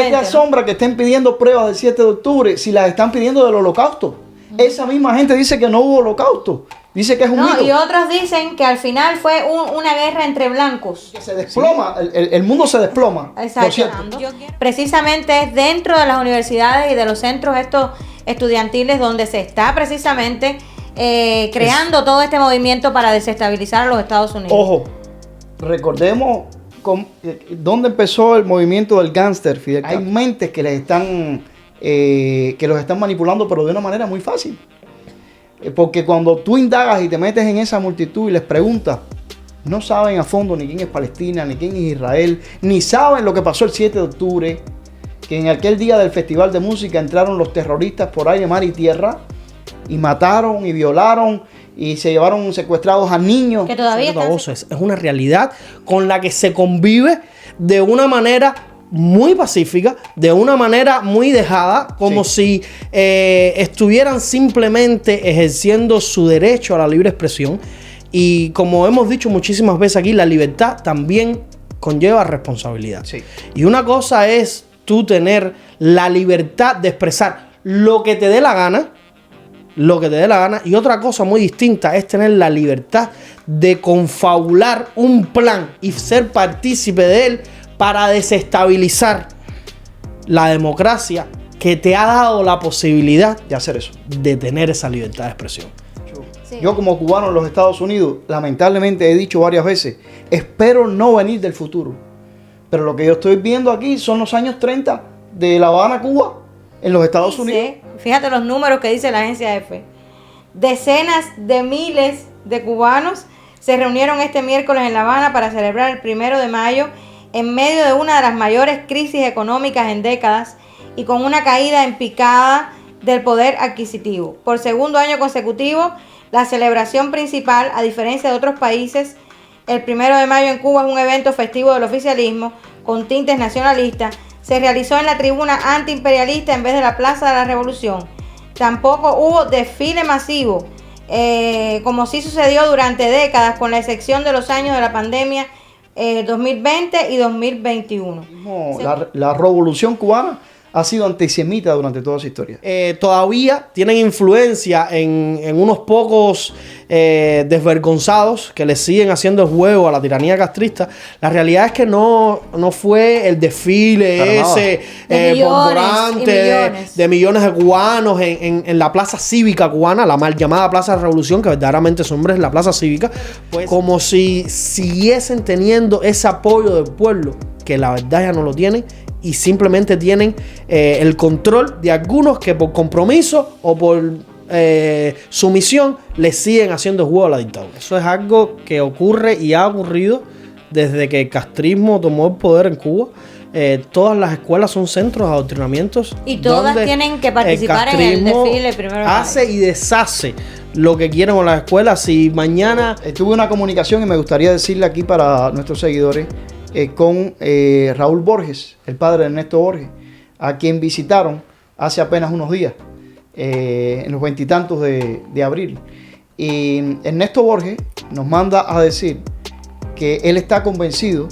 ¿Qué te asombra que estén pidiendo pruebas del 7 de octubre si las están pidiendo del holocausto? Esa misma gente dice que no hubo holocausto. Dice que es un mito. Y otros dicen que al final fue una guerra entre blancos. Que se desploma, el mundo se desploma. Exacto. Precisamente es dentro de las universidades y de los centros estos estudiantiles donde se está precisamente creando todo este movimiento para desestabilizar a los Estados Unidos. Ojo, recordemos dónde empezó el movimiento del gángster, Fidel Castro. Hay mentes que les están que los están manipulando, pero de una manera muy fácil. Porque cuando tú indagas y te metes en esa multitud y les preguntas, no saben a fondo ni quién es Palestina, ni quién es Israel, ni saben lo que pasó el 7 de octubre, que en aquel día del Festival de Música entraron los terroristas por aire, mar y tierra y mataron y violaron y se llevaron secuestrados a niños. Que todavía es una realidad con la que se convive de una manera muy pacífica, de una manera muy dejada, como si estuvieran simplemente ejerciendo su derecho a la libre expresión. Y como hemos dicho muchísimas veces aquí, la libertad también conlleva responsabilidad. Sí. Y una cosa es tú tener la libertad de expresar lo que te dé la gana, y otra cosa muy distinta es tener la libertad de confabular un plan y ser partícipe de él para desestabilizar la democracia que te ha dado la posibilidad de hacer eso, de tener esa libertad de expresión. Sí. Yo como cubano en los Estados Unidos, lamentablemente he dicho varias veces, espero no venir del futuro. Pero lo que yo estoy viendo aquí son los años 30 de La Habana, Cuba, en los Estados Unidos. Fíjate los números que dice la agencia EFE. Decenas de miles de cubanos se reunieron este miércoles en La Habana para celebrar el 1 de mayo en medio de una de las mayores crisis económicas en décadas y con una caída en picada del poder adquisitivo. Por segundo año consecutivo, la celebración principal, a diferencia de otros países, el 1 de mayo en Cuba es un evento festivo del oficialismo con tintes nacionalistas. Se realizó en la tribuna antiimperialista en vez de la Plaza de la Revolución. Tampoco hubo desfile masivo, como sí sucedió durante décadas, con la excepción de los años de la pandemia 2020 y 2021. La revolución cubana ha sido antisemita durante toda su historia. Todavía tienen influencia en unos pocos desvergonzados que le siguen haciendo el juego a la tiranía castrista. La realidad es que no fue el desfile ese bomborante de millones de cubanos en la plaza cívica cubana, la mal llamada Plaza de Revolución, que verdaderamente su nombre es la Plaza Cívica, pues, como si siguiesen teniendo ese apoyo del pueblo, que la verdad ya no lo tienen, y simplemente tienen el control de algunos que por compromiso o por sumisión le siguen haciendo juego a la dictadura. Eso es algo que ocurre y ha ocurrido desde que el castrismo tomó el poder en Cuba. Todas las escuelas son centros de adoctrinamientos y todas tienen que participar en el desfile primero. Hace y deshace lo que quieren con las escuelas. Si mañana tuve una comunicación y me gustaría decirle aquí para nuestros seguidores con Raúl Borges, el padre de Ernesto Borges, a quien visitaron hace apenas unos días, en los 20 y tantos de abril. Y Ernesto Borges nos manda a decir que él está convencido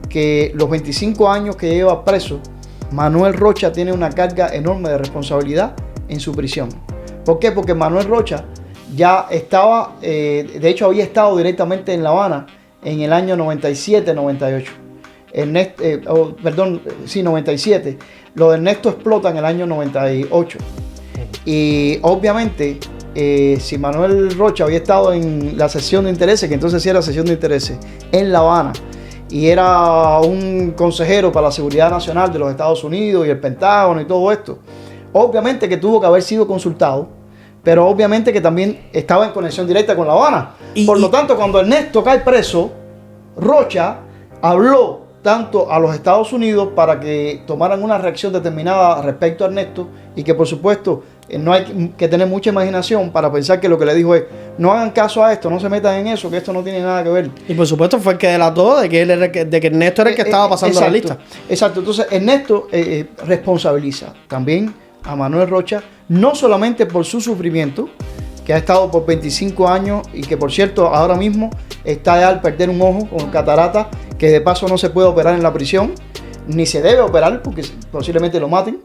que los 25 años que lleva preso, Manuel Rocha tiene una carga enorme de responsabilidad en su prisión. ¿Por qué? Porque Manuel Rocha ya estaba, de hecho había estado directamente en La Habana en el año 97-98. 97. Lo de Ernesto explota en el año 98. Y obviamente, si Manuel Rocha había estado en la sesión de intereses, que entonces sí era sesión de intereses, en La Habana, y era un consejero para la seguridad nacional de los Estados Unidos y el Pentágono y todo esto, obviamente que tuvo que haber sido consultado, pero obviamente que también estaba en conexión directa con La Habana. Por lo tanto, cuando Ernesto cae preso, Rocha habló tanto a los Estados Unidos para que tomaran una reacción determinada respecto a Ernesto, y que por supuesto no hay que tener mucha imaginación para pensar que lo que le dijo es: no hagan caso a esto, no se metan en eso, que esto no tiene nada que ver. Y por supuesto fue el que delató de que Ernesto era el que estaba pasando la lista. Exacto, entonces Ernesto responsabiliza también a Manuel Rocha, no solamente por su sufrimiento, que ha estado por 25 años y que por cierto ahora mismo está ya al perder un ojo con catarata, que de paso no se puede operar en la prisión, ni se debe operar porque posiblemente lo maten.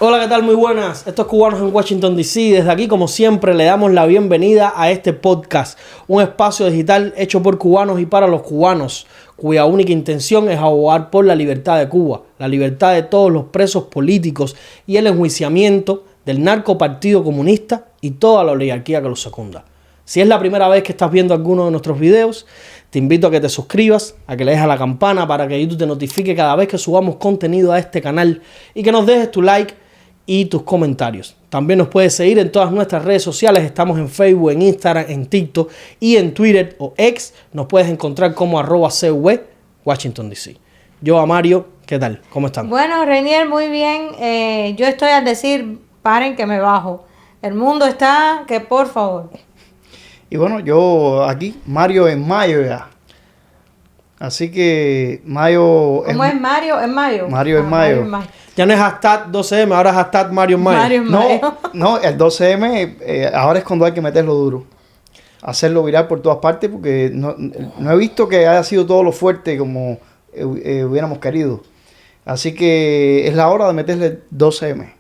Hola, ¿qué tal? Muy buenas. Estos cubanos en Washington, D.C. Desde aquí, como siempre, le damos la bienvenida a este podcast, un espacio digital hecho por cubanos y para los cubanos, cuya única intención es abogar por la libertad de Cuba, la libertad de todos los presos políticos y el enjuiciamiento del narcopartido comunista y toda la oligarquía que los secunda. Si es la primera vez que estás viendo alguno de nuestros videos, te invito a que te suscribas, a que le des a la campana para que YouTube te notifique cada vez que subamos contenido a este canal y que nos dejes tu like y tus comentarios. También nos puedes seguir en todas nuestras redes sociales. Estamos en Facebook, en Instagram, en TikTok y en Twitter o X. Nos puedes encontrar como @CW Washington DC. Yo a Mario, ¿qué tal? ¿Cómo están? Bueno, Reinier, muy bien. Yo estoy al decir, paren que me bajo. El mundo está que por favor. Y bueno, yo aquí, Mario en mayo ya. Así que mayo... ¿Cómo es Mario? ¿En mayo? Mario en mayo. en mayo. Ya no es hashtag 12M, ahora es hashtag Mario en Mayo. Mario en mayo. No, el 12M ahora es cuando hay que meterlo duro. Hacerlo viral por todas partes porque no he visto que haya sido todo lo fuerte como hubiéramos querido. Así que es la hora de meterle 12M.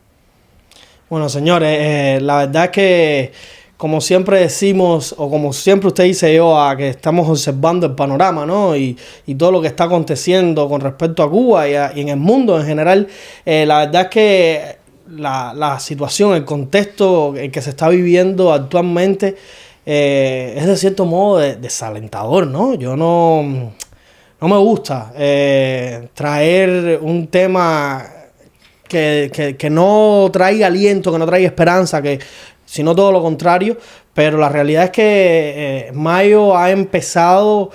Bueno, señores, la verdad es que, como siempre decimos, o como siempre usted dice yo, a que estamos observando el panorama, ¿no? Y todo lo que está aconteciendo con respecto a Cuba y en el mundo en general. La verdad es que la situación, el contexto en que se está viviendo actualmente es de cierto modo desalentador, ¿no? Yo no me gusta traer un tema que no traiga aliento, que no traiga esperanza, sino todo lo contrario, pero la realidad es que mayo ha empezado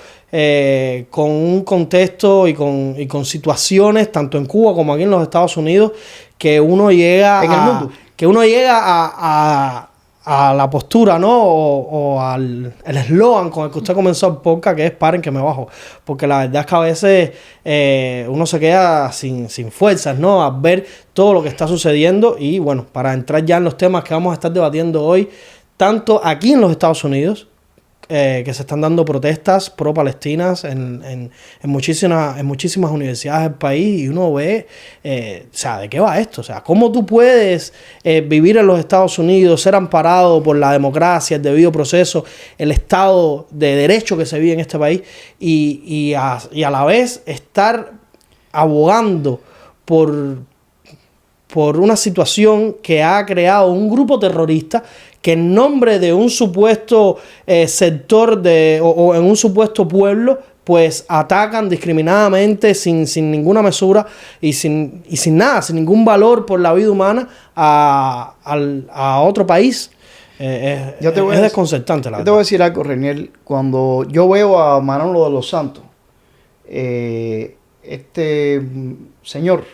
con un contexto y con situaciones, tanto en Cuba como aquí en los Estados Unidos, que uno llega en el mundo. Que uno llega a la postura, ¿no? O al el eslogan con el que usted comenzó el podcast, que es paren que me bajo. Porque la verdad es que a veces uno se queda sin fuerzas, ¿no? Al ver todo lo que está sucediendo. Y bueno, para entrar ya en los temas que vamos a estar debatiendo hoy, tanto aquí en los Estados Unidos, que se están dando protestas pro-palestinas en muchísimas universidades del país, y uno ve, o sea, ¿de qué va esto? O sea, ¿cómo tú puedes vivir en los Estados Unidos, ser amparado por la democracia, el debido proceso, el Estado de Derecho que se vive en este país, y a la vez estar abogando por una situación que ha creado un grupo terrorista que en nombre de un supuesto sector o en un supuesto pueblo, pues atacan discriminadamente, sin ninguna mesura y sin nada, sin ningún valor por la vida humana a otro país? Es desconcertante, la verdad. Yo te voy a decir algo, Reniel. Cuando yo veo a Manolo de los Santos, este señor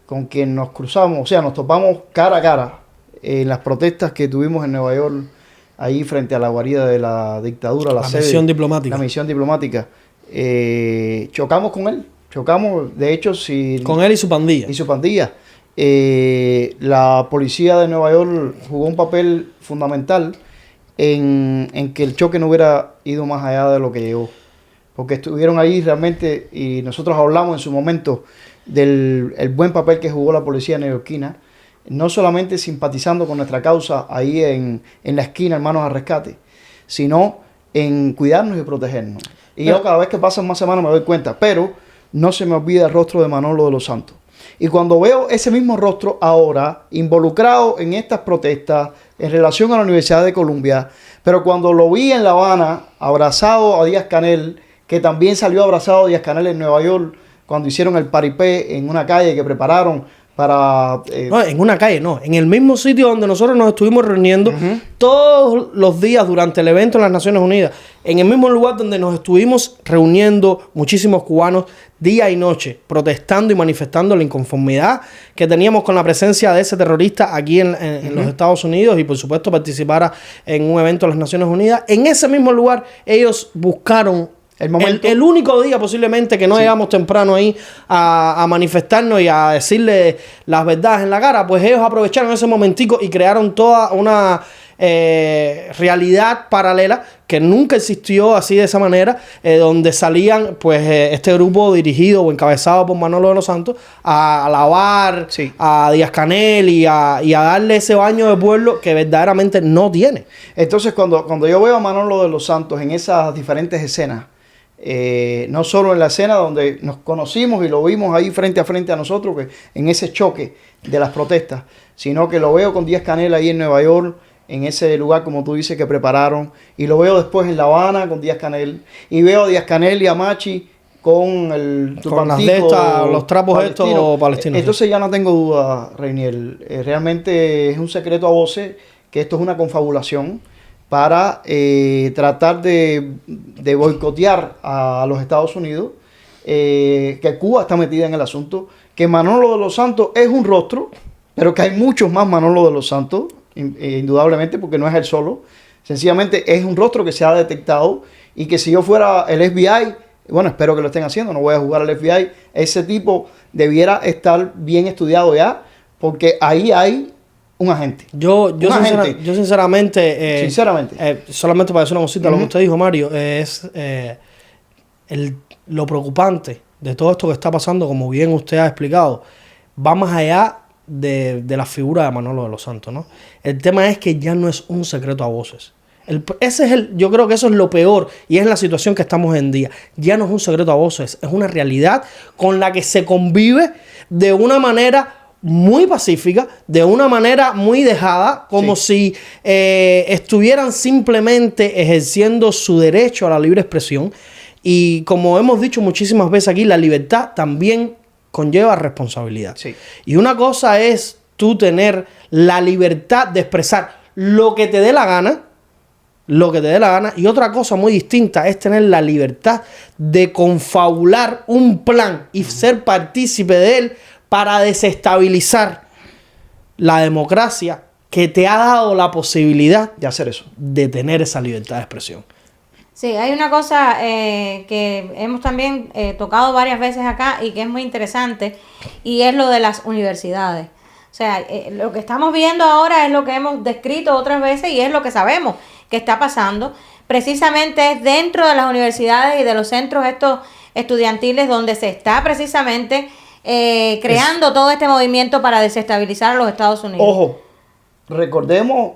con quien nos cruzamos, o sea, nos topamos cara a cara en las protestas que tuvimos en Nueva York, ahí frente a la guarida de la dictadura, la sede, misión diplomática. La misión diplomática. Chocamos con él, de hecho, con él y su pandilla. La policía de Nueva York jugó un papel fundamental en que el choque no hubiera ido más allá de lo que llegó. Porque estuvieron ahí realmente, y nosotros hablamos en su momento del el buen papel que jugó la policía neoyorquina, no solamente simpatizando con nuestra causa ahí en la esquina, Hermanos al Rescate, sino en cuidarnos y protegernos. Y yo cada vez que pasan más semanas me doy cuenta, pero no se me olvida el rostro de Manolo de los Santos. Y cuando veo ese mismo rostro ahora involucrado en estas protestas en relación a la Universidad de Columbia, pero cuando lo vi en La Habana abrazado a Díaz-Canel, que también salió abrazado a Díaz-Canel en Nueva York cuando hicieron el paripé en una calle que prepararon para... No, en una calle, no. En el mismo sitio donde nosotros nos estuvimos reuniendo todos los días durante el evento en las Naciones Unidas. En el mismo lugar donde nos estuvimos reuniendo muchísimos cubanos día y noche, protestando y manifestando la inconformidad que teníamos con la presencia de ese terrorista aquí en los Estados Unidos y por supuesto participara en un evento de las Naciones Unidas. En ese mismo lugar ellos buscaron el único día posiblemente que no llegamos temprano ahí a manifestarnos y a decirle las verdades en la cara, pues ellos aprovecharon ese momentico y crearon toda una realidad paralela que nunca existió así de esa manera, donde salían pues este grupo dirigido o encabezado por Manolo de los Santos a alabar a Díaz-Canel y a darle ese baño de pueblo que verdaderamente no tiene. Entonces cuando yo veo a Manolo de los Santos en esas diferentes escenas, no solo en la escena donde nos conocimos y lo vimos ahí frente a nosotros, que en ese choque de las protestas, sino que lo veo con Díaz-Canel ahí en Nueva York, en ese lugar como tú dices que prepararon, y lo veo después en La Habana con Díaz-Canel, y veo a Díaz-Canel y a Machi con el turbantico, los trapos estos palestinos. Entonces ya no tengo duda, Reinier, realmente es un secreto a voces que esto es una confabulación para tratar de boicotear a los Estados Unidos, que Cuba está metida en el asunto, que Manolo de los Santos es un rostro, pero que hay muchos más Manolo de los Santos, indudablemente, porque no es él solo. Sencillamente es un rostro que se ha detectado y que si yo fuera el FBI, bueno, espero que lo estén haciendo, no voy a jugar al FBI, ese tipo debiera estar bien estudiado ya, porque ahí hay un agente. Yo sinceramente, solamente para decir una cosita a lo que usted dijo, Mario, es lo preocupante de todo esto que está pasando, como bien usted ha explicado, va más allá de la figura de Manolo de los Santos, ¿no? El tema es que ya no es un secreto a voces. Yo creo que eso es lo peor y es la situación que estamos en día. Ya no es un secreto a voces, es una realidad con la que se convive de una manera muy pacífica, de una manera muy dejada, como si estuvieran simplemente ejerciendo su derecho a la libre expresión. Y como hemos dicho muchísimas veces aquí, la libertad también conlleva responsabilidad. Sí. Y una cosa es tú tener la libertad de expresar lo que te dé la gana, y otra cosa muy distinta es tener la libertad de confabular un plan y ser partícipe de él para desestabilizar la democracia que te ha dado la posibilidad de hacer eso, de tener esa libertad de expresión. Sí, hay una cosa que hemos también tocado varias veces acá y que es muy interesante, y es lo de las universidades. O sea, lo que estamos viendo ahora es lo que hemos descrito otras veces y es lo que sabemos que está pasando. Precisamente es dentro de las universidades y de los centros estos estudiantiles donde se está precisamente creando todo este movimiento para desestabilizar a los Estados Unidos. Ojo, recordemos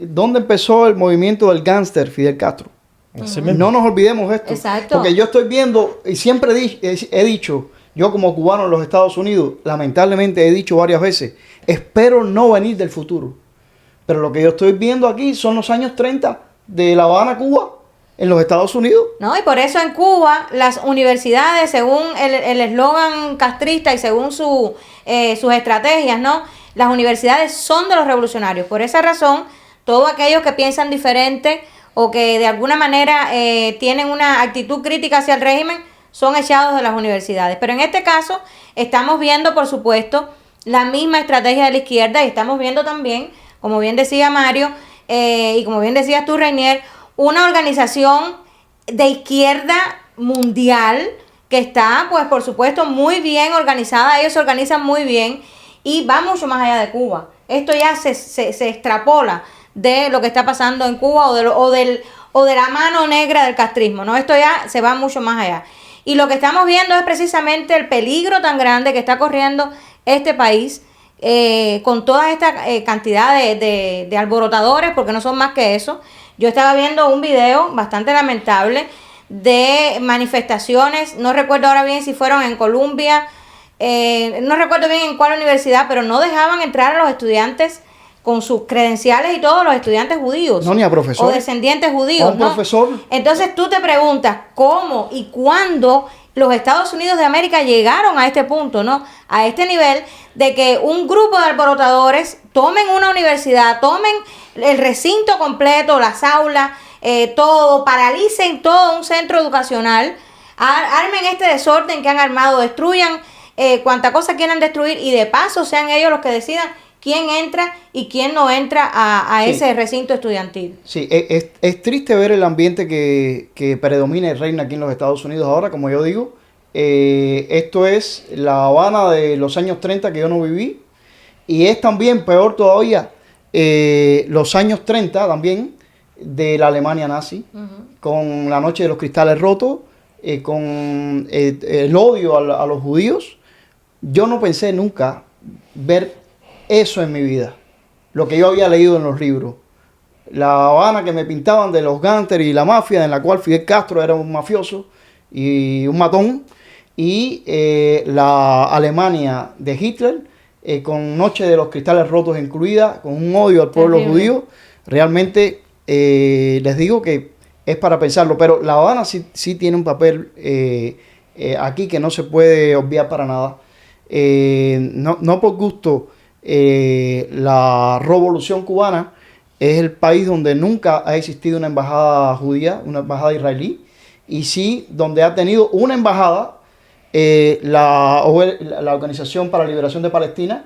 dónde empezó el movimiento del gángster Fidel Castro. No nos olvidemos esto. Exacto. Porque yo estoy viendo, y siempre he dicho, yo como cubano en los Estados Unidos, lamentablemente he dicho varias veces, espero no venir del futuro. Pero lo que yo estoy viendo aquí son los años 30 de La Habana, Cuba, en los Estados Unidos. No, y por eso en Cuba las universidades, según el eslogan castrista y según sus estrategias, ¿no? Las universidades son de los revolucionarios. Por esa razón, todos aquellos que piensan diferente o que de alguna manera tienen una actitud crítica hacia el régimen son echados de las universidades. Pero en este caso estamos viendo, por supuesto, la misma estrategia de la izquierda y estamos viendo también, como bien decía Mario y como bien decías tú, Reinier, una organización de izquierda mundial que está, pues por supuesto, muy bien organizada. Ellos se organizan muy bien y va mucho más allá de Cuba. Esto ya se extrapola de lo que está pasando en Cuba o de la mano negra del castrismo, ¿no? Esto ya se va mucho más allá. Y lo que estamos viendo es precisamente el peligro tan grande que está corriendo este país, con toda esta cantidad de alborotadores, porque no son más que eso. Yo estaba viendo un video bastante lamentable de manifestaciones, no recuerdo ahora bien si fueron en Colombia, no recuerdo bien en cuál universidad, pero no dejaban entrar a los estudiantes con sus credenciales y todos los estudiantes judíos. No, ni a profesores. O descendientes judíos. A un profesor. Entonces tú te preguntas cómo y cuándo los Estados Unidos de América llegaron a este punto, ¿no? A este nivel de que un grupo de alborotadores tomen una universidad, tomen el recinto completo, las aulas, todo, paralicen todo un centro educacional, armen este desorden que han armado, destruyan cuanta cosa quieran destruir y de paso sean ellos los que decidan quién entra y quién no entra a Sí. ese recinto estudiantil. Sí, es triste ver el ambiente que predomina y reina aquí en los Estados Unidos ahora, como yo digo. Esto es La Habana de los años 30 que yo no viví. Y es también, peor todavía, los años 30 también de la Alemania nazi, con la Noche de los Cristales Rotos, con el odio a los judíos. Yo no pensé nunca ver eso en mi vida, lo que yo había leído en los libros. La Habana que me pintaban de los gánsteres y la mafia, en la cual Fidel Castro era un mafioso y un matón, y la Alemania de Hitler, con Noche de los Cristales Rotos incluida, con un odio al pueblo judío. Realmente les digo que es para pensarlo, pero La Habana sí tiene un papel aquí que no se puede obviar para nada. No por gusto, la Revolución Cubana es el país donde nunca ha existido una embajada judía, una embajada israelí, y sí donde ha tenido una embajada la Organización para la Liberación de Palestina,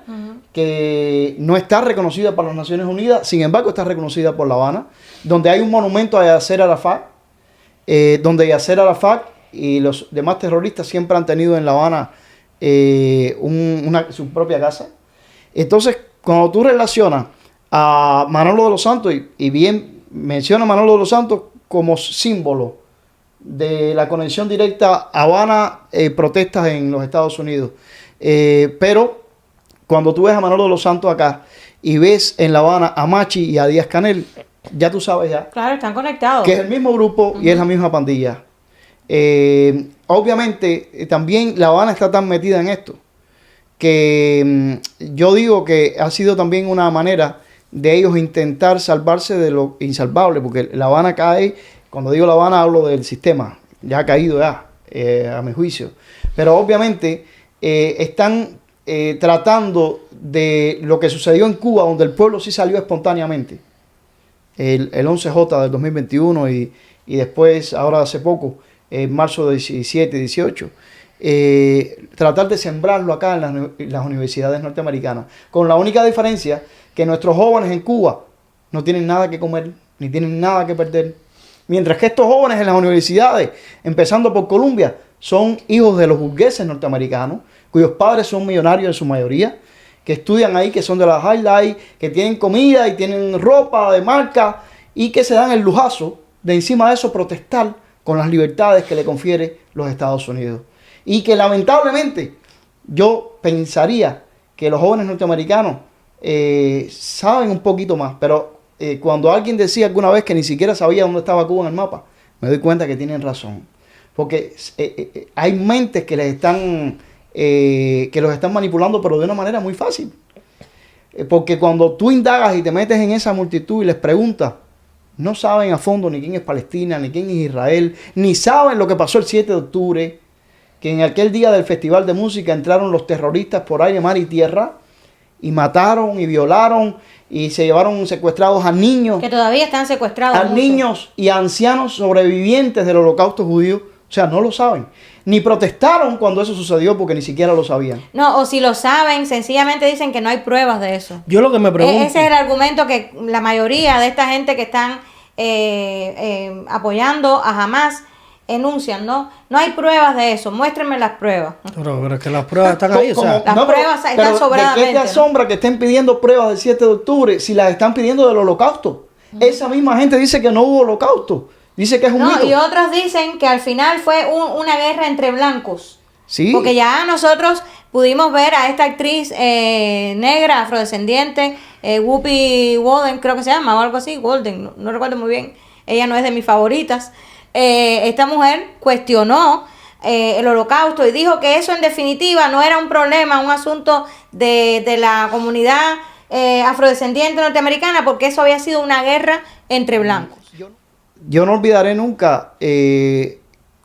que no está reconocida por las Naciones Unidas, sin embargo está reconocida por La Habana, donde hay un monumento a Yasser Arafat, donde Yasser Arafat y los demás terroristas siempre han tenido en La Habana su propia casa. Entonces, cuando tú relacionas a Manolo de los Santos, y bien menciona a Manolo de los Santos como símbolo de la conexión directa Habana, protestas en los Estados Unidos. Pero cuando tú ves a Manolo de los Santos acá y ves en La Habana a Machi y a Díaz Canel, ya tú sabes ya. Claro, están conectados. Que es el mismo grupo y es la misma pandilla. Obviamente, también La Habana está tan metida en esto que yo digo que ha sido también una manera de ellos intentar salvarse de lo insalvable, porque La Habana cae, cuando digo La Habana hablo del sistema, ya ha caído ya, a mi juicio. Pero obviamente están tratando de lo que sucedió en Cuba, donde el pueblo sí salió espontáneamente, el 11J del 2021 y después, ahora hace poco, en marzo de 17 y 18, tratar de sembrarlo acá en las universidades norteamericanas, con la única diferencia que nuestros jóvenes en Cuba no tienen nada que comer, ni tienen nada que perder, mientras que estos jóvenes en las universidades, empezando por Columbia, son hijos de los burgueses norteamericanos, cuyos padres son millonarios en su mayoría, que estudian ahí, que son de las highlights, que tienen comida y tienen ropa de marca y que se dan el lujazo de encima de eso protestar con las libertades que le confiere los Estados Unidos. Y que lamentablemente yo pensaría que los jóvenes norteamericanos saben un poquito más, pero cuando alguien decía alguna vez que ni siquiera sabía dónde estaba Cuba en el mapa, me doy cuenta que tienen razón. Porque hay mentes que les están que los están manipulando, pero de una manera muy fácil. Porque cuando tú indagas y te metes en esa multitud y les preguntas, no saben a fondo ni quién es Palestina, ni quién es Israel, ni saben lo que pasó el 7 de octubre, que en aquel día del Festival de Música entraron los terroristas por aire, mar y tierra y mataron y violaron y se llevaron secuestrados a niños. Que todavía están secuestrados. A niños y a ancianos sobrevivientes del Holocausto judío. O sea, no lo saben. Ni protestaron cuando eso sucedió porque ni siquiera lo sabían. No, o si lo saben, sencillamente dicen que no hay pruebas de eso. Yo lo que me pregunto... Ese es el argumento que la mayoría de esta gente que están apoyando a Hamas enuncian, ¿no? No hay pruebas de eso, muéstrenme las pruebas. Pero es que las pruebas están ahí, o sea... Las pruebas están sobradamente. ¿De qué te asombra que estén pidiendo pruebas del 7 de octubre si las están pidiendo del Holocausto? Esa misma gente dice que no hubo Holocausto. Dice que es un mito. Y otros dicen que al final fue una guerra entre blancos. Sí. Porque ya nosotros pudimos ver a esta actriz negra, afrodescendiente, Whoopi Goldberg, creo que se llama, o algo así, Golden, no recuerdo muy bien. Ella no es de mis favoritas. Esta mujer cuestionó el holocausto y dijo que eso en definitiva no era un problema, un asunto de la comunidad afrodescendiente norteamericana, porque eso había sido una guerra entre blancos. Yo no olvidaré nunca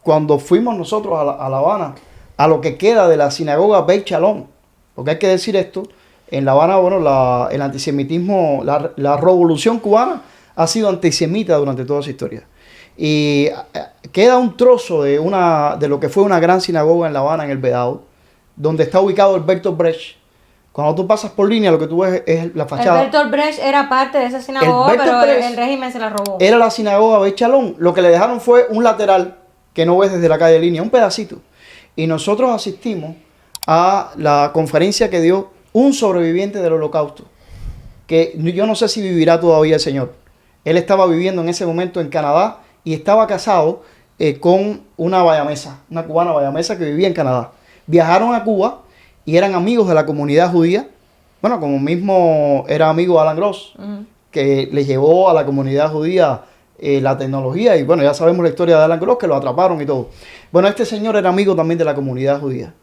cuando fuimos nosotros a La Habana, a lo que queda de la sinagoga Beit Shalom, porque hay que decir esto, en La Habana, bueno, el antisemitismo, la revolución cubana ha sido antisemita durante toda su historia. Y queda un trozo de lo que fue una gran sinagoga en La Habana, en el Vedado, donde está ubicado el Bertolt Brecht. Cuando tú pasas por línea, lo que tú ves es la fachada. El Bertolt Brecht era parte de esa sinagoga, pero el régimen se la robó. Era la sinagoga Beit Shalom. Lo que le dejaron fue un lateral que no ves desde la calle Línea, un pedacito. Y nosotros asistimos a la conferencia que dio un sobreviviente del Holocausto, que yo no sé si vivirá todavía el señor. Él estaba viviendo en ese momento en Canadá y estaba casado con una bayamesa, una cubana bayamesa que vivía en Canadá. Viajaron a Cuba y eran amigos de la comunidad judía. Bueno, como mismo era amigo de Alan Gross, que le llevó a la comunidad judía la tecnología. Y bueno, ya sabemos la historia de Alan Gross, que lo atraparon y todo. Bueno, este señor era amigo también de la comunidad judía.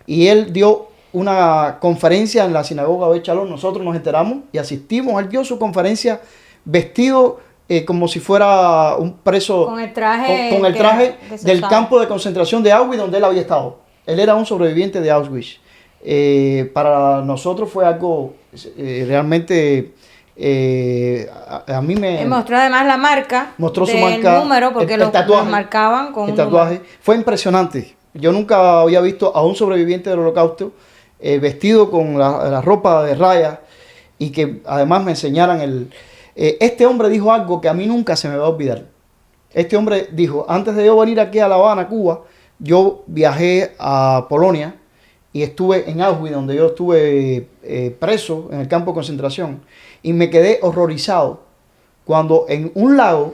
Y él dio una conferencia en la sinagoga Beit Shalom. Nosotros nos enteramos y asistimos. Él dio su conferencia vestido como si fuera un preso. Con el traje, con el traje que del campo de concentración de Auschwitz, donde él había estado. Él era un sobreviviente de Auschwitz. Para nosotros fue algo realmente... a mí me mostró además la marca, mostró su del marca, número, porque el los tatuaje, marcaban con el un tatuaje. número. Fue impresionante. Yo nunca había visto a un sobreviviente del Holocausto vestido con la ropa de rayas y que además me enseñaran este hombre dijo algo que a mí nunca se me va a olvidar. Este hombre dijo: antes de yo venir aquí a La Habana, Cuba, yo viajé a Polonia y estuve en Auschwitz, donde yo estuve preso en el campo de concentración, y me quedé horrorizado cuando en un lago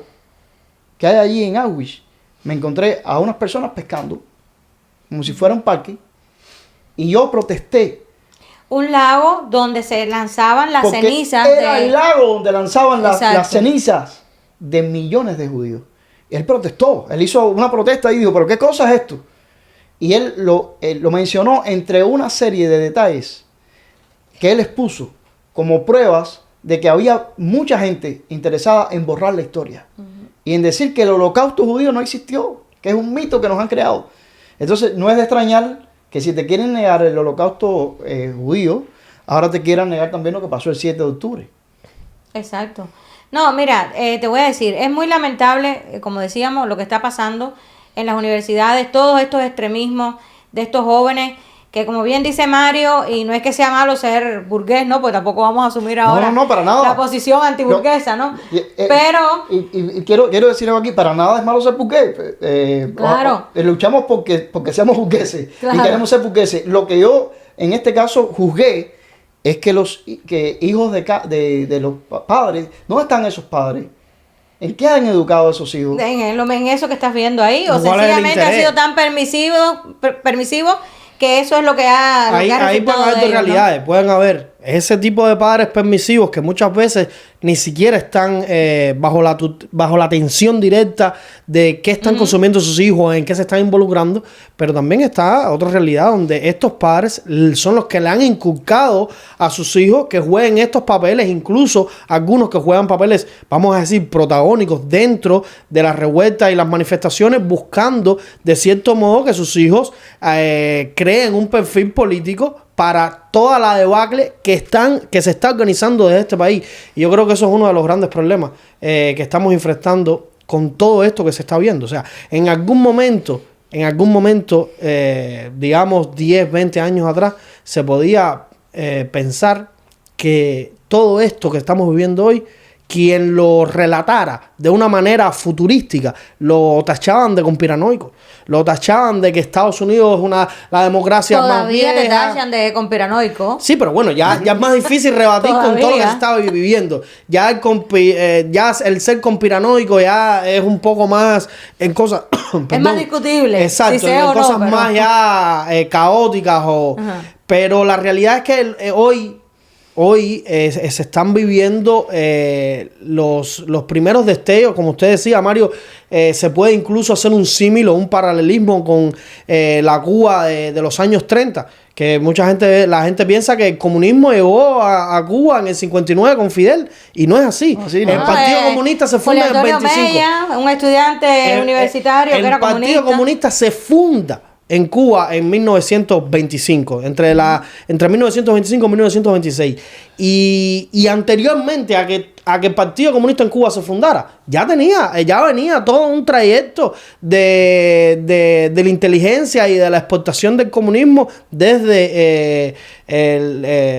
que hay allí en Auschwitz me encontré a unas personas pescando como si fuera un parque, y yo protesté. Un lago donde se lanzaban las cenizas. Era el lago donde lanzaban las cenizas de millones de judíos. Y él protestó, él hizo una protesta y dijo: ¿pero qué cosa es esto? Y él lo mencionó entre una serie de detalles que él expuso como pruebas de que había mucha gente interesada en borrar la historia y en decir que el holocausto judío no existió, que es un mito que nos han creado. Entonces no es de extrañar que si te quieren negar el holocausto judío, ahora te quieran negar también lo que pasó el 7 de octubre. Exacto. No, mira, te voy a decir, es muy lamentable, como decíamos, lo que está pasando en las universidades, todos estos extremismos de estos jóvenes, que como bien dice Mario, y no es que sea malo ser burgués, ¿no? Pues tampoco vamos a asumir ahora no, para nada. la posición antiburguesa, ¿no? Pero... Y quiero decir algo aquí: para nada es malo ser burgués. Claro. Luchamos porque seamos burgueses, claro, y queremos ser burgueses. Lo que yo, en este caso, juzgué es que hijos de los padres, ¿dónde están esos padres? ¿En qué han educado a esos hijos? En eso que estás viendo ahí, o sencillamente ha sido tan permisivo que eso es lo que ha... Ahí pueden haber dos realidades, ¿no? Pueden haber ese tipo de padres permisivos que muchas veces ni siquiera están bajo la atención directa de qué están consumiendo sus hijos, en qué se están involucrando, pero también está otra realidad donde estos padres son los que le han inculcado a sus hijos que jueguen estos papeles, incluso algunos que juegan papeles, vamos a decir, protagónicos dentro de las revueltas y las manifestaciones, buscando de cierto modo que sus hijos creen un perfil político para toda la debacle que se está organizando desde este país. Y yo creo que eso es uno de los grandes problemas que estamos enfrentando con todo esto que se está viendo. O sea, en algún momento, digamos 10, 20 años atrás, se podía pensar que todo esto que estamos viviendo hoy, quien lo relatara de una manera futurística, lo tachaban de conspiranoico, lo tachaban de que Estados Unidos es la democracia más vieja. Todavía te tachan de conspiranoico. Sí, pero bueno, ya es más difícil rebatir con todo lo que se estaba viviendo. Ya el ser conspiranoico ya es un poco más en cosas... es más discutible. Exacto, si en cosas más ya caóticas. Pero la realidad es que hoy se están viviendo los primeros destellos, como usted decía, Mario. Se puede incluso hacer un símil o un paralelismo con la Cuba de los años 30, que la gente piensa que el comunismo llegó a Cuba en el 59 con Fidel, y no es así. El Partido Comunista se funda en el 25. Mella, un estudiante universitario que era comunista. El Partido Comunista se funda en Cuba en 1925, entre 1925 y 1926. Y anteriormente a que el Partido Comunista en Cuba se fundara, ya venía todo un trayecto de la inteligencia y de la exportación del comunismo desde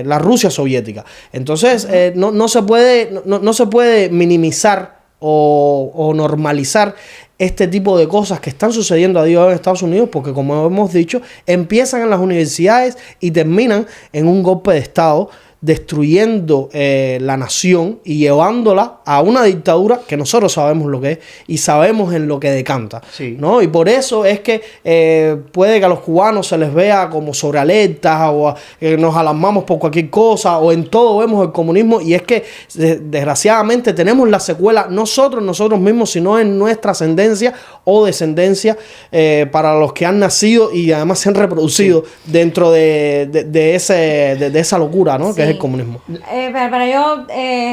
la Rusia soviética. Entonces, no se puede minimizar o normalizar este tipo de cosas que están sucediendo a día de hoy en Estados Unidos, porque, como hemos dicho, empiezan en las universidades y terminan en un golpe de Estado, destruyendo la nación y llevándola a una dictadura que nosotros sabemos lo que es y sabemos en lo que decanta, ¿no? Y por eso es que puede que a los cubanos se les vea como sobrealertas o nos alarmamos por cualquier cosa, o en todo vemos el comunismo, y es que desgraciadamente tenemos la secuela nosotros mismos, sino en nuestra ascendencia o descendencia, para los que han nacido y además se han reproducido dentro de esa locura, ¿no? Que es el comunismo. Para yo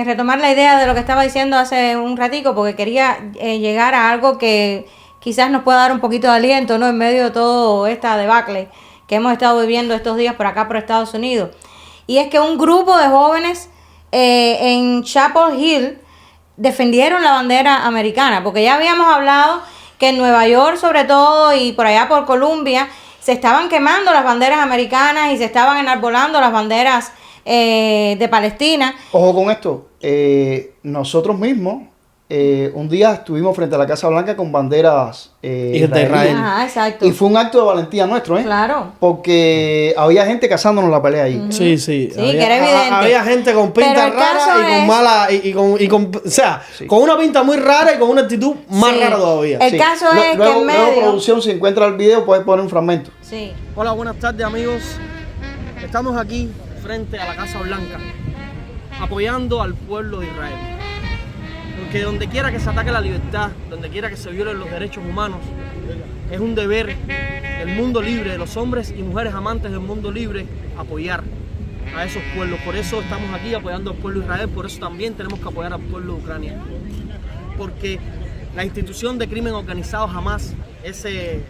retomar la idea de lo que estaba diciendo hace un ratico, porque quería llegar a algo que quizás nos pueda dar un poquito de aliento, ¿no? En medio de todo esta debacle que hemos estado viviendo estos días por acá, por Estados Unidos. Y es que un grupo de jóvenes en Chapel Hill defendieron la bandera americana, porque ya habíamos hablado que en Nueva York, sobre todo, y por allá por Columbia, se estaban quemando las banderas americanas y se estaban enarbolando las banderas de Palestina. Ojo con esto, nosotros mismos un día estuvimos frente a la Casa Blanca con banderas israelíes. Ajá, exacto. Y fue un acto de valentía nuestro, Claro. Porque había gente cazándonos la pelea ahí. Sí. Que era evidente. Había gente con pinta rara y con mala, o sea, con una pinta muy rara y con una actitud más rara todavía. El caso es que en medio... Luego producción, si encuentra el video, puede poner un fragmento. Sí. Hola, buenas tardes, amigos. Estamos aquí frente a la Casa Blanca, apoyando al pueblo de Israel. Porque donde quiera que se ataque la libertad, donde quiera que se violen los derechos humanos, es un deber del mundo libre, de los hombres y mujeres amantes del mundo libre, apoyar a esos pueblos. Por eso estamos aquí apoyando al pueblo de Israel, por eso también tenemos que apoyar al pueblo de Ucrania. Porque la institución de crimen organizado Hamas, ese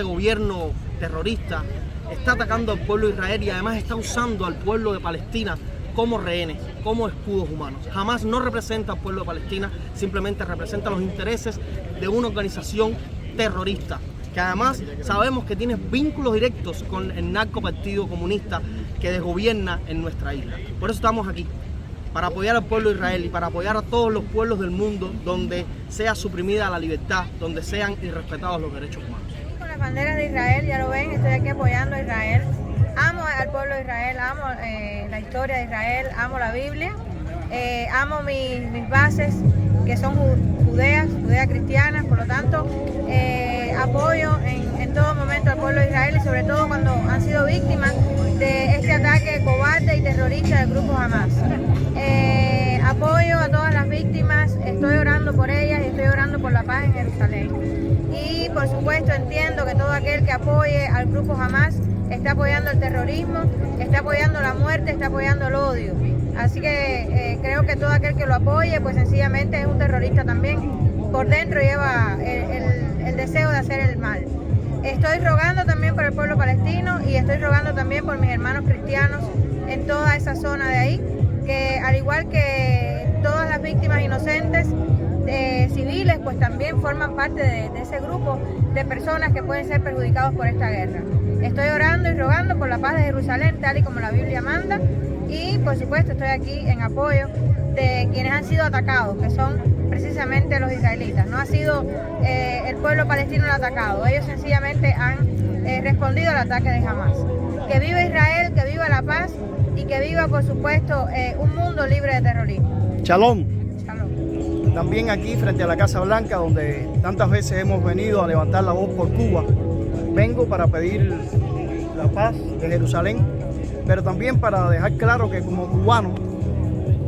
gobierno terrorista, está atacando al pueblo de Israel y además está usando al pueblo de Palestina como rehenes, como escudos humanos. Hamas no representa al pueblo de Palestina, simplemente representa los intereses de una organización terrorista, que además sabemos que tiene vínculos directos con el narcopartido comunista que desgobierna en nuestra isla. Por eso estamos aquí, para apoyar al pueblo de Israel y para apoyar a todos los pueblos del mundo donde sea suprimida la libertad, donde sean irrespetados los derechos humanos. Con las banderas de Israel, ya lo ven, estoy aquí apoyando a Israel. Amo al pueblo de Israel, amo la historia de Israel, amo la Biblia, amo mis bases que son judeo-cristianas, por lo tanto apoyo en todo momento al pueblo de Israel, y sobre todo cuando han sido víctimas de este ataque cobarde y terrorista del grupo Hamas. Apoyo a todas las víctimas, estoy orando por ellas y estoy orando por la paz en Jerusalén. Y por supuesto entiendo que todo aquel que apoye al grupo Hamas está apoyando el terrorismo, está apoyando la muerte, está apoyando el odio. Así que creo que todo aquel que lo apoye, pues sencillamente es un terrorista también. Por dentro lleva el deseo de hacer el mal. Estoy rogando también por el pueblo palestino y estoy rogando también por mis hermanos cristianos en toda esa zona de ahí, que al igual que todas las víctimas inocentes civiles, pues también forman parte de ese grupo de personas que pueden ser perjudicados por esta guerra. Estoy orando y rogando por la paz de Jerusalén, tal y como la Biblia manda, y por supuesto estoy aquí en apoyo de quienes han sido atacados, que son precisamente los israelitas. No ha sido el pueblo palestino el atacado, ellos sencillamente han respondido al ataque de Hamas. Que viva Israel, que viva la paz y que viva, por supuesto, un mundo libre de terrorismo. Shalom. Shalom. También aquí frente a la Casa Blanca, donde tantas veces hemos venido a levantar la voz por Cuba, vengo para pedir la paz de Jerusalén, pero también para dejar claro que como cubano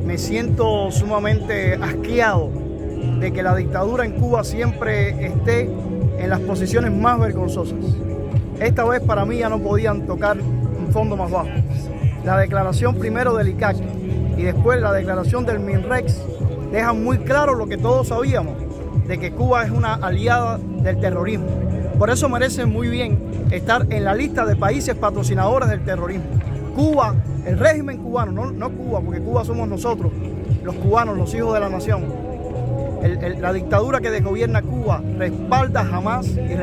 me siento sumamente asqueado de que la dictadura en Cuba siempre esté en las posiciones más vergonzosas. Esta vez para mí ya no podían tocar un fondo más bajo. La declaración primero del ICAC y después la declaración del MINREX dejan muy claro lo que todos sabíamos, de que Cuba es una aliada del terrorismo. Por eso merece muy bien estar en la lista de países patrocinadores del terrorismo. Cuba, el régimen cubano, no Cuba, porque Cuba somos nosotros, los cubanos, los hijos de la nación. La dictadura que desgobierna Cuba respalda a Hamas y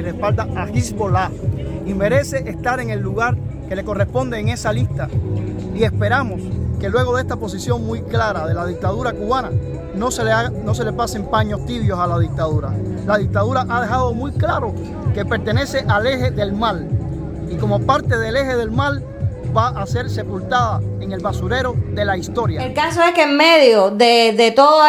respalda a Hezbollah y merece estar en el lugar que le corresponde en esa lista. Y esperamos que luego de esta posición muy clara de la dictadura cubana no se le pasen paños tibios a la dictadura. La dictadura ha dejado muy claro que pertenece al eje del mal y como parte del eje del mal va a ser sepultada en el basurero de la historia. El caso es que en medio de todo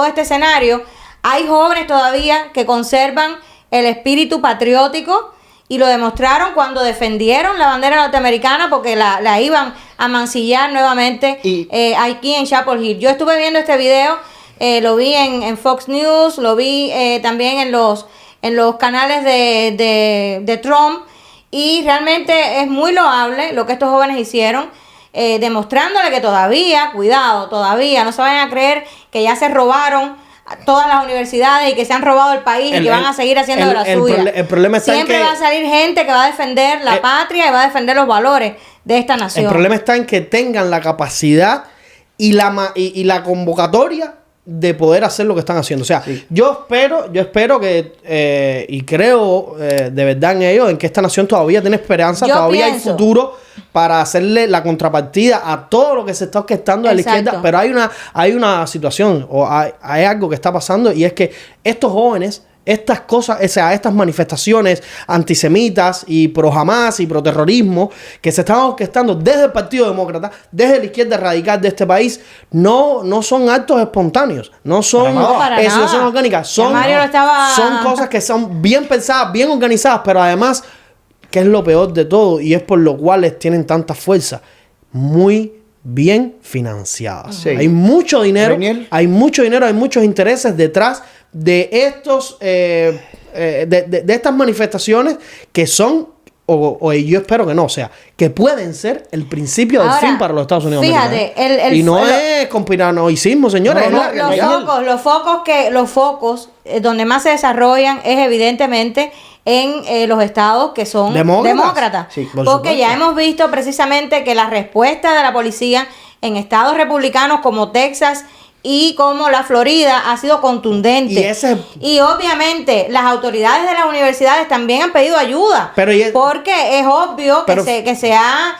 este escenario hay jóvenes todavía que conservan el espíritu patriótico y lo demostraron cuando defendieron la bandera norteamericana porque la iban a mancillar nuevamente aquí en Chapel Hill. Yo estuve viendo este video, lo vi en Fox News, lo vi también en los canales de Trump. Y realmente es muy loable lo que estos jóvenes hicieron, demostrándole que todavía, cuidado, todavía no se vayan a creer que ya se robaron todas las universidades y que se han robado el país y que van a seguir haciendo de la suya. El problema está Siempre en que va a salir gente que va a defender la patria y va a defender los valores de esta nación. El problema está en que tengan la capacidad y la convocatoria de poder hacer lo que están haciendo. O sea, sí. yo espero que y creo de verdad en ello, en que esta nación todavía tiene esperanza, todavía hay futuro para hacerle la contrapartida a todo lo que se está orquestando de la izquierda. Pero hay una situación o hay algo que está pasando y es que estos jóvenes, estas cosas, o sea, estas manifestaciones antisemitas y pro Hamas y pro terrorismo que se están orquestando desde el Partido Demócrata, desde la izquierda radical de este país, no son actos espontáneos, no son situaciones orgánicas, son cosas que son bien pensadas, bien organizadas, pero además, que es lo peor de todo y es por lo cual tienen tanta fuerza, muy bien financiadas. Sí. Hay mucho dinero, hay muchos intereses detrás de estos de estas manifestaciones que son o yo espero que no, o sea, que pueden ser el principio del fin para los Estados Unidos. Fíjate, y no es conspiranoicismo, señores. Los focos donde más se desarrollan es evidentemente en los estados que son demócratas. Sí, porque ya hemos visto precisamente que la respuesta de la policía en estados republicanos como Texas y como la Florida ha sido contundente. Y obviamente las autoridades de las universidades también han pedido ayuda. Porque es obvio que se ha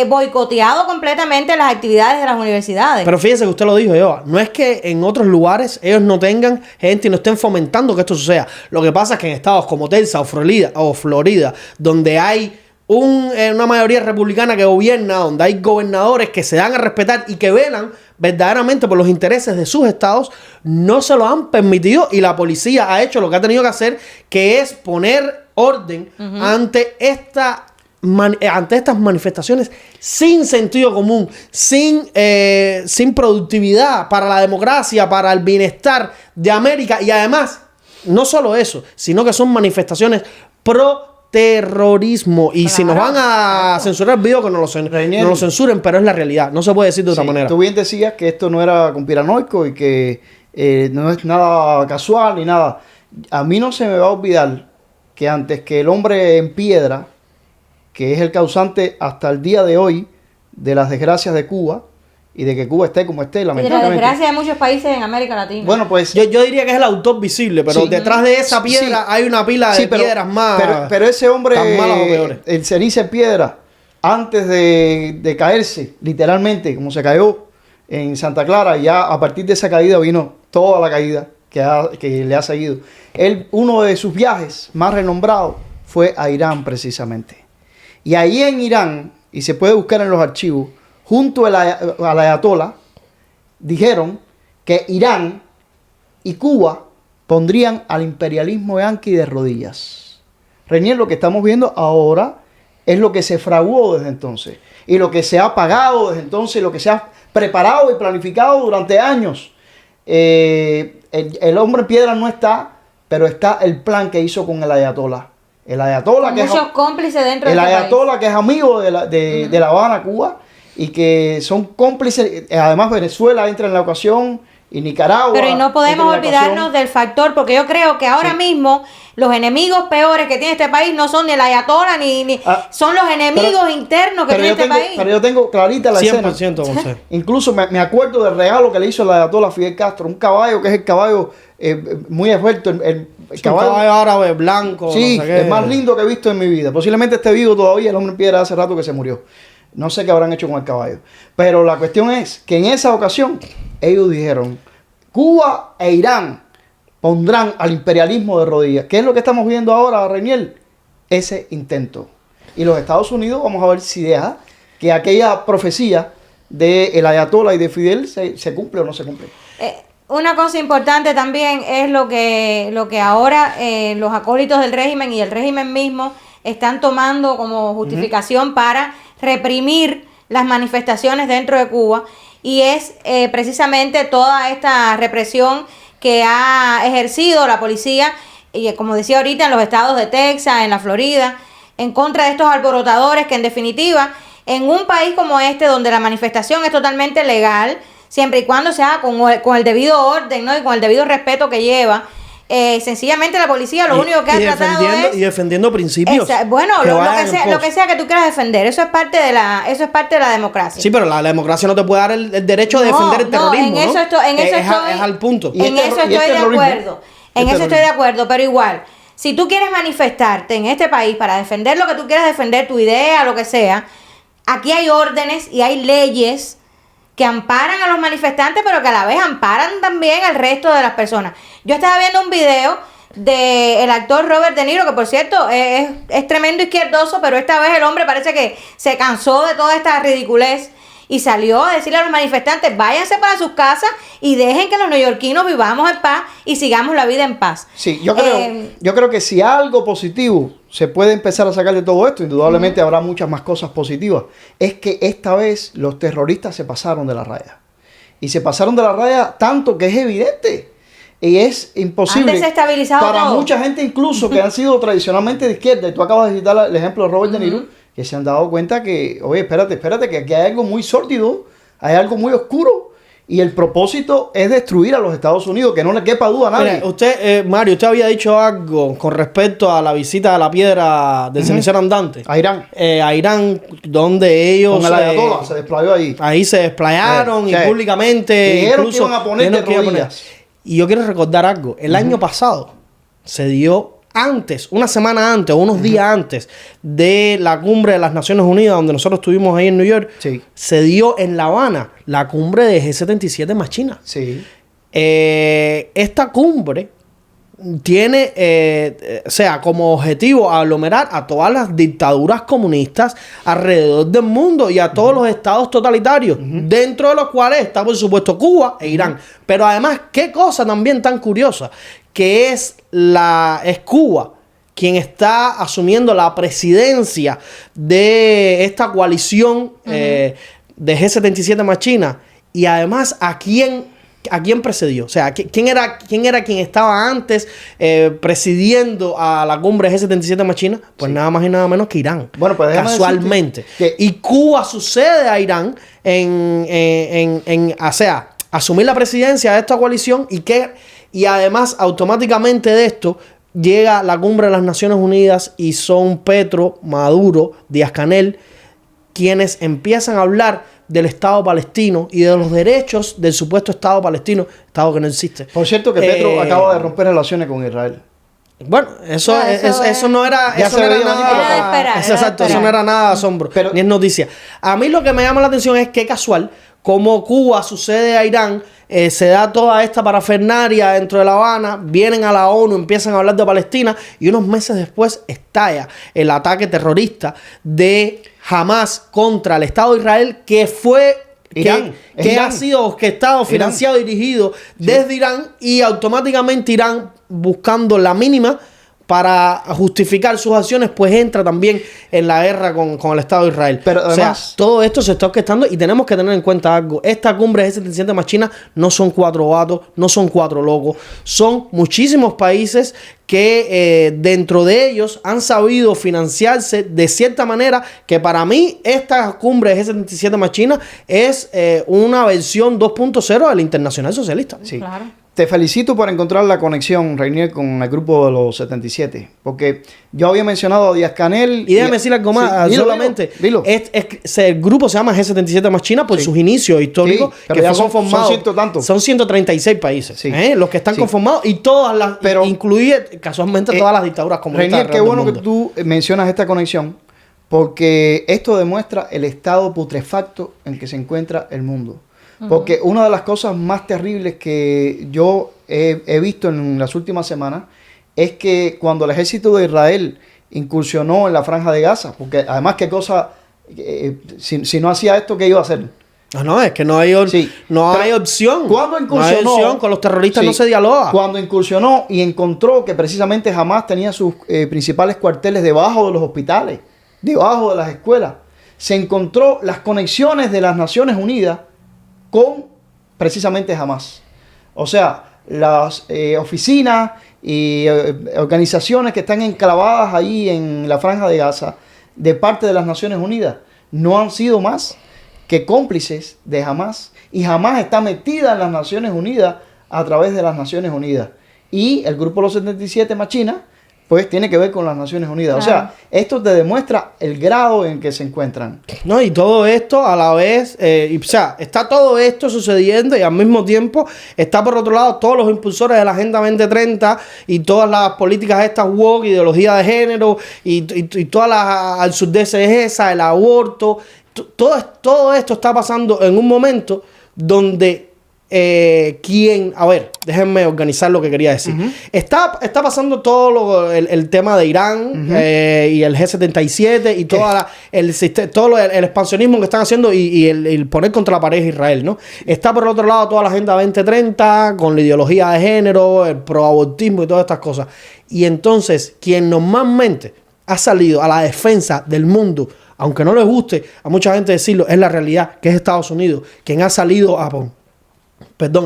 boicoteado completamente las actividades de las universidades. Pero fíjese que usted lo dijo, Eva, no es que en otros lugares ellos no tengan gente y no estén fomentando que esto suceda. Lo que pasa es que en estados como Texas o Florida, donde hay una mayoría republicana que gobierna, donde hay gobernadores que se dan a respetar y que velan verdaderamente por los intereses de sus estados, no se lo han permitido y la policía ha hecho lo que ha tenido que hacer, que es poner orden ante estas manifestaciones sin sentido común, sin productividad para la democracia, para el bienestar de América. Y además, no solo eso, sino que son manifestaciones pro terrorismo. Y si nos van a censurar el video, que no lo censuren, pero es la realidad. No se puede decir de otra manera. Tú bien decías que esto no era conspiranoico y que no es nada casual ni nada. A mí no se me va a olvidar que antes que el hombre en piedra, que es el causante hasta el día de hoy de las desgracias de Cuba y de que Cuba esté como esté, lamentablemente. Y de la desgracia de muchos países en América Latina. Bueno, pues yo diría que es el autor visible, pero detrás de esa piedra hay una pila de piedras más. Pero ese hombre, tan malas o peores. El ceniza en piedra, antes de caerse, literalmente, como se cayó, en Santa Clara, y ya a partir de esa caída vino toda la caída que le ha seguido. Uno de sus viajes más renombrados fue a Irán precisamente. Y ahí en Irán, y se puede buscar en los archivos, junto al ayatollah, dijeron que Irán y Cuba pondrían al imperialismo yanqui de rodillas. Renier, lo que estamos viendo ahora es lo que se fraguó desde entonces. Y lo que se ha pagado desde entonces, lo que se ha preparado y planificado durante años. El hombre en piedra no está, pero está el plan que hizo con el ayatollah. El ayatollah que muchos cómplices dentro el de este ayatollah país, que es amigo de La Habana, Cuba, y que son cómplices. Además, Venezuela entra en la ocasión y Nicaragua. pero y no podemos entra en la olvidarnos ocasión. del factor, porque yo creo que ahora mismo los enemigos peores que tiene este país no son ni el ayatollah ni son los enemigos internos que tiene este país. Pero yo tengo clarita la 100%, escena. José. Incluso me acuerdo del regalo que le hizo el ayatollah a Fidel Castro, un caballo que es el caballo muy esbelto, el Un caballo árabe blanco. Sí, no sé qué. el más lindo que he visto en mi vida. Posiblemente esté vivo todavía, el hombre en piedra hace rato que se murió. No sé qué habrán hecho con el caballo. Pero la cuestión es que en esa ocasión ellos dijeron, Cuba e Irán pondrán al imperialismo de rodillas. ¿Qué es lo que estamos viendo ahora, Reniel? Ese intento. Y los Estados Unidos, vamos a ver si deja que aquella profecía del ayatollah y de Fidel se cumple o no se cumple. Una cosa importante también es lo que ahora los acólitos del régimen y el régimen mismo están tomando como justificación para reprimir las manifestaciones dentro de Cuba, y es precisamente toda esta represión que ha ejercido la policía, y como decía ahorita, en los estados de Texas, en la Florida, en contra de estos alborotadores que en definitiva, en un país como este, donde la manifestación es totalmente legal, siempre y cuando se haga con el debido orden, ¿no? Y con el debido respeto que lleva. Sencillamente la policía lo único que ha tratado es... Y defendiendo principios. Bueno, que lo que sea que tú quieras defender, eso es parte de la democracia. Sí, pero la democracia no te puede dar el derecho de defender el terrorismo, en eso es al punto. En eso estoy de acuerdo. En eso estoy de acuerdo, pero igual, si tú quieres manifestarte en este país para defender lo que tú quieras defender, tu idea, lo que sea, aquí hay órdenes y hay leyes que amparan a los manifestantes, pero que a la vez amparan también al resto de las personas. Yo estaba viendo un video del actor Robert De Niro, que por cierto es tremendo izquierdoso, pero esta vez el hombre parece que se cansó de toda esta ridiculez y salió a decirle a los manifestantes, váyanse para sus casas y dejen que los neoyorquinos vivamos en paz y sigamos la vida en paz. Sí, yo creo que si algo positivo se puede empezar a sacar de todo esto, indudablemente habrá muchas más cosas positivas, es que esta vez los terroristas se pasaron de la raya. Y se pasaron de la raya tanto que es evidente. Y es imposible. Han desestabilizado para todo. mucha gente incluso que han sido tradicionalmente de izquierda, y tú acabas de citar el ejemplo de Robert De Niro, que se han dado cuenta que, oye, espérate, que aquí hay algo muy sórdido, hay algo muy oscuro, y el propósito es destruir a los Estados Unidos, que no le quepa duda a nadie. Mira, usted, Mario, usted había dicho algo con respecto a la visita de la piedra del cenicero andante. A Irán. A Irán, donde ellos... Con el ayatollah se desplayó allí. Ahí se desplayaron y públicamente... Dijeron incluso, que iban a poner de rodillas. Y yo quiero recordar algo. El año pasado se dio una semana antes o unos días antes de la cumbre de las Naciones Unidas, donde nosotros estuvimos ahí en New York, se dio en La Habana la cumbre de G77 más China. Sí. Esta cumbre tiene, como objetivo aglomerar a todas las dictaduras comunistas alrededor del mundo y a todos los estados totalitarios, dentro de los cuales está, por supuesto, Cuba e Irán. Pero además, qué cosa también tan curiosa, que es Cuba quien está asumiendo la presidencia de esta coalición de G77 más China, y además ¿a quién precedió? O sea, ¿quién era quien estaba antes presidiendo a la cumbre G77 más China? Pues nada más y nada menos que Irán. Bueno, pues casualmente. Y Cuba sucede a Irán asumir la presidencia de esta coalición, y además automáticamente de esto llega la cumbre de las Naciones Unidas y son Petro, Maduro, Díaz-Canel quienes empiezan a hablar del Estado palestino y de los derechos del supuesto Estado palestino, Estado que no existe. Por cierto que Petro acaba de romper relaciones con Israel. Bueno, eso no era nada. Exacto, eso no era nada de asombro, ni es noticia. A mí lo que me llama la atención es qué casual, como Cuba sucede a Irán, se da toda esta parafernaria dentro de La Habana, vienen a la ONU, empiezan a hablar de Palestina y unos meses después estalla el ataque terrorista de Hamas contra el Estado de Israel, que fue Irán, que ha sido orquestado, financiado y dirigido desde Irán, y automáticamente Irán, buscando la mínima para justificar sus acciones, pues entra también en la guerra con el Estado de Israel. Pero además, todo esto se está orquestando y tenemos que tener en cuenta algo. Esta cumbre G77 más China no son 4 gatos, no son 4 locos, son muchísimos países que dentro de ellos han sabido financiarse de cierta manera, que para mí esta cumbre G77 más China es una versión 2.0 de la Internacional Socialista. Sí. Claro. Te felicito por encontrar la conexión, Reinier, con el grupo de los 77. Porque yo había mencionado a Díaz-Canel. Y déjame decir algo más, sí, solamente. Dilo. El grupo se llama G77 más China por sus inicios históricos, pero que ya fueron conformados. son ciento tantos. Son 136 países, Sí. los que están Sí. conformados, y todas las, Pero, incluye casualmente todas las dictaduras comunistas. Reinier, qué alrededor bueno del que mundo. tú mencionas esta conexión, porque esto demuestra el estado putrefacto en que se encuentra el mundo. Porque una de las cosas más terribles que yo he visto en las últimas semanas es que cuando el ejército de Israel incursionó en la Franja de Gaza, porque además qué cosa, si no hacía esto, ¿qué iba a hacer? No, es que no hay, Sí. no Pero hay opción. Cuando No hay incursionó, opción, con los terroristas sí, no se dialoga. Cuando incursionó y encontró que precisamente Hamas tenía sus principales cuarteles debajo de los hospitales, debajo de las escuelas, se encontró las conexiones de las Naciones Unidas con precisamente Hamas. O sea, las oficinas y organizaciones que están enclavadas ahí en la Franja de Gaza de parte de las Naciones Unidas no han sido más que cómplices de Hamas, y Hamas está metida en las Naciones Unidas a través de las Naciones Unidas, y el grupo Los 77 más China pues tiene que ver con las Naciones Unidas. Claro. O sea, esto te demuestra el grado en que se encuentran. No, y todo esto a la vez, o sea, está todo esto sucediendo y al mismo tiempo está por otro lado todos los impulsores de la Agenda 2030 y todas las políticas estas woke, ideología de género y todas las al surdesesa, el aborto, todo esto está pasando en un momento donde déjenme organizar lo que quería decir. Está pasando todo el tema de Irán y el G77 y todo el expansionismo que están haciendo y el poner contra la pared Israel, ¿no? Está por el otro lado toda la Agenda 2030 con la ideología de género, el proabortismo y todas estas cosas. Y entonces, quien normalmente ha salido a la defensa del mundo, aunque no les guste a mucha gente decirlo, es la realidad, que es Estados Unidos, quien ha salido a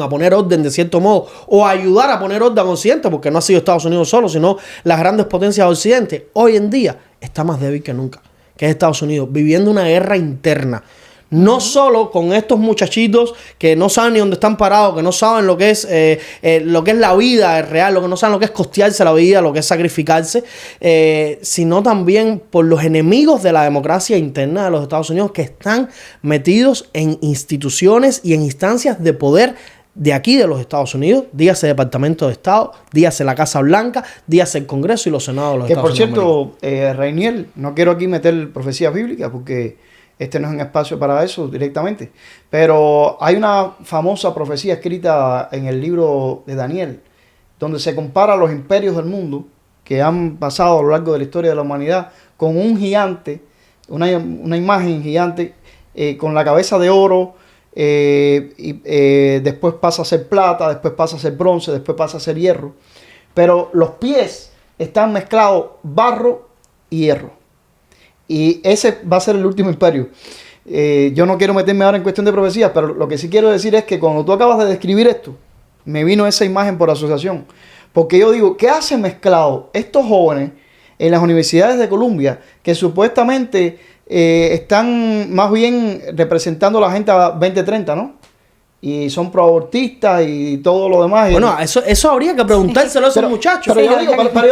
poner orden de cierto modo, o ayudar a poner orden a Occidente, porque no ha sido Estados Unidos solo, sino las grandes potencias de Occidente, hoy en día está más débil que nunca, que es Estados Unidos, viviendo una guerra interna. No solo con estos muchachitos que no saben ni dónde están parados, que no saben lo que es la vida real, lo que no saben lo que es costearse la vida, lo que es sacrificarse, sino también por los enemigos de la democracia interna de los Estados Unidos, que están metidos en instituciones y en instancias de poder de aquí de los Estados Unidos, dígase Departamento de Estado, dígase la Casa Blanca, dígase el Congreso y los Senados de los Estados Unidos. Que por cierto, Reinier, no quiero aquí meter profecías bíblicas porque este no es un espacio para eso directamente, pero hay una famosa profecía escrita en el libro de Daniel, donde se compara los imperios del mundo que han pasado a lo largo de la historia de la humanidad con un gigante, una imagen gigante con la cabeza de oro, después pasa a ser plata, después pasa a ser bronce, después pasa a ser hierro, pero los pies están mezclados barro y hierro. Y ese va a ser el último imperio. Yo no quiero meterme ahora en cuestión de profecías, pero lo que sí quiero decir es que cuando tú acabas de describir esto, me vino esa imagen por asociación. Porque yo digo, ¿qué hacen mezclados estos jóvenes en las universidades de Columbia que supuestamente están más bien representando la Agenda 2030, ¿no? Y son proabortistas y todo lo demás. Bueno, eso habría que preguntárselo a esos muchachos. Pero yo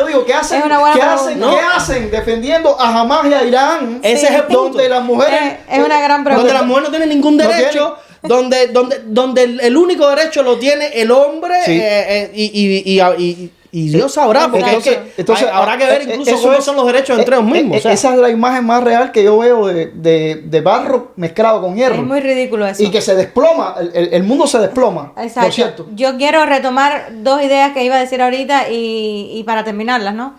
digo, ¿qué hacen? ¿Qué hacen defendiendo a Hamas y a Irán? Ese es el punto. Donde las mujeres... Es una gran pregunta. Donde las mujeres no tienen ningún derecho, donde el único derecho lo tiene el hombre, Sí. Y Dios sabrá, porque entonces habrá que ver incluso cómo son los derechos entre ellos mismos. O sea, esa es la imagen más real que yo veo de barro mezclado con hierro. Es muy ridículo eso. Y que se desploma, el mundo se desploma. Exacto. Por cierto. Yo quiero retomar dos ideas que iba a decir ahorita y para terminarlas, ¿no?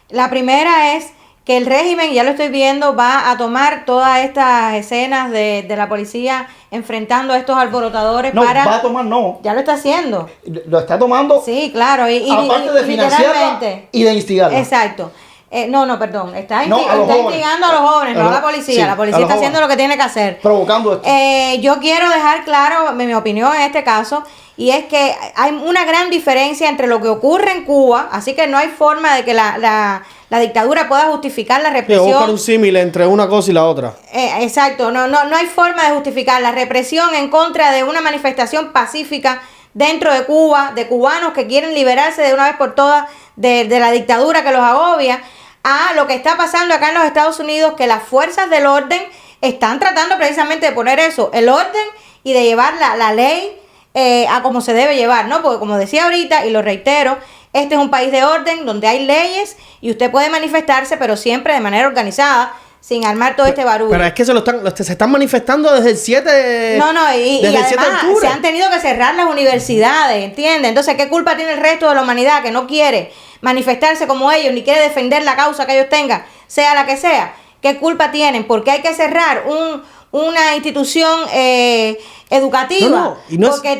La primera es que el régimen, ya lo estoy viendo, va a tomar todas estas escenas de la policía enfrentando a estos alborotadores No, para... va a tomar, no. Ya lo está haciendo. Lo está tomando. Sí, claro. Aparte de financiarla y de instigarla. Exacto. Perdón. Está No, a los jóvenes. instigando a los jóvenes, no a la policía. Sí, la policía está haciendo lo que tiene que hacer. Provocando esto. Yo quiero dejar claro mi opinión en este caso, y es que hay una gran diferencia entre lo que ocurre en Cuba, así que no hay forma de que la dictadura pueda justificar la represión. buscar un símil entre una cosa y la otra. Exacto, no hay forma de justificar la represión en contra de una manifestación pacífica dentro de Cuba, de cubanos que quieren liberarse de una vez por todas de la dictadura que los agobia, a lo que está pasando acá en los Estados Unidos, que las fuerzas del orden están tratando precisamente de poner eso, el orden, y de llevar la ley a como se debe llevar, ¿no? Porque como decía ahorita, y lo reitero, este es un país de orden donde hay leyes y usted puede manifestarse, pero siempre de manera organizada, sin armar todo este barullo. Pero es que se están manifestando desde el 7 y además se han tenido que cerrar las universidades, ¿entiendes? Entonces, ¿qué culpa tiene el resto de la humanidad que no quiere manifestarse como ellos, ni quiere defender la causa que ellos tengan, sea la que sea? ¿Qué culpa tienen? Porque hay que cerrar una institución educativa. Porque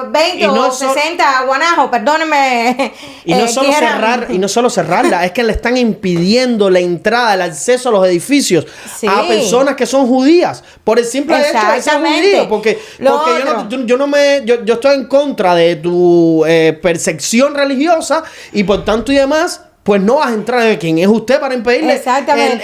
20 o 60 guanajos, perdónenme. Y no solo cerrarla, es que le están impidiendo la entrada, el acceso a los edificios a personas que son judías, por el simple hecho de ser judío. Porque yo estoy en contra de tu percepción religiosa y por tanto y demás, pues no vas a entrar de quien es usted para impedirle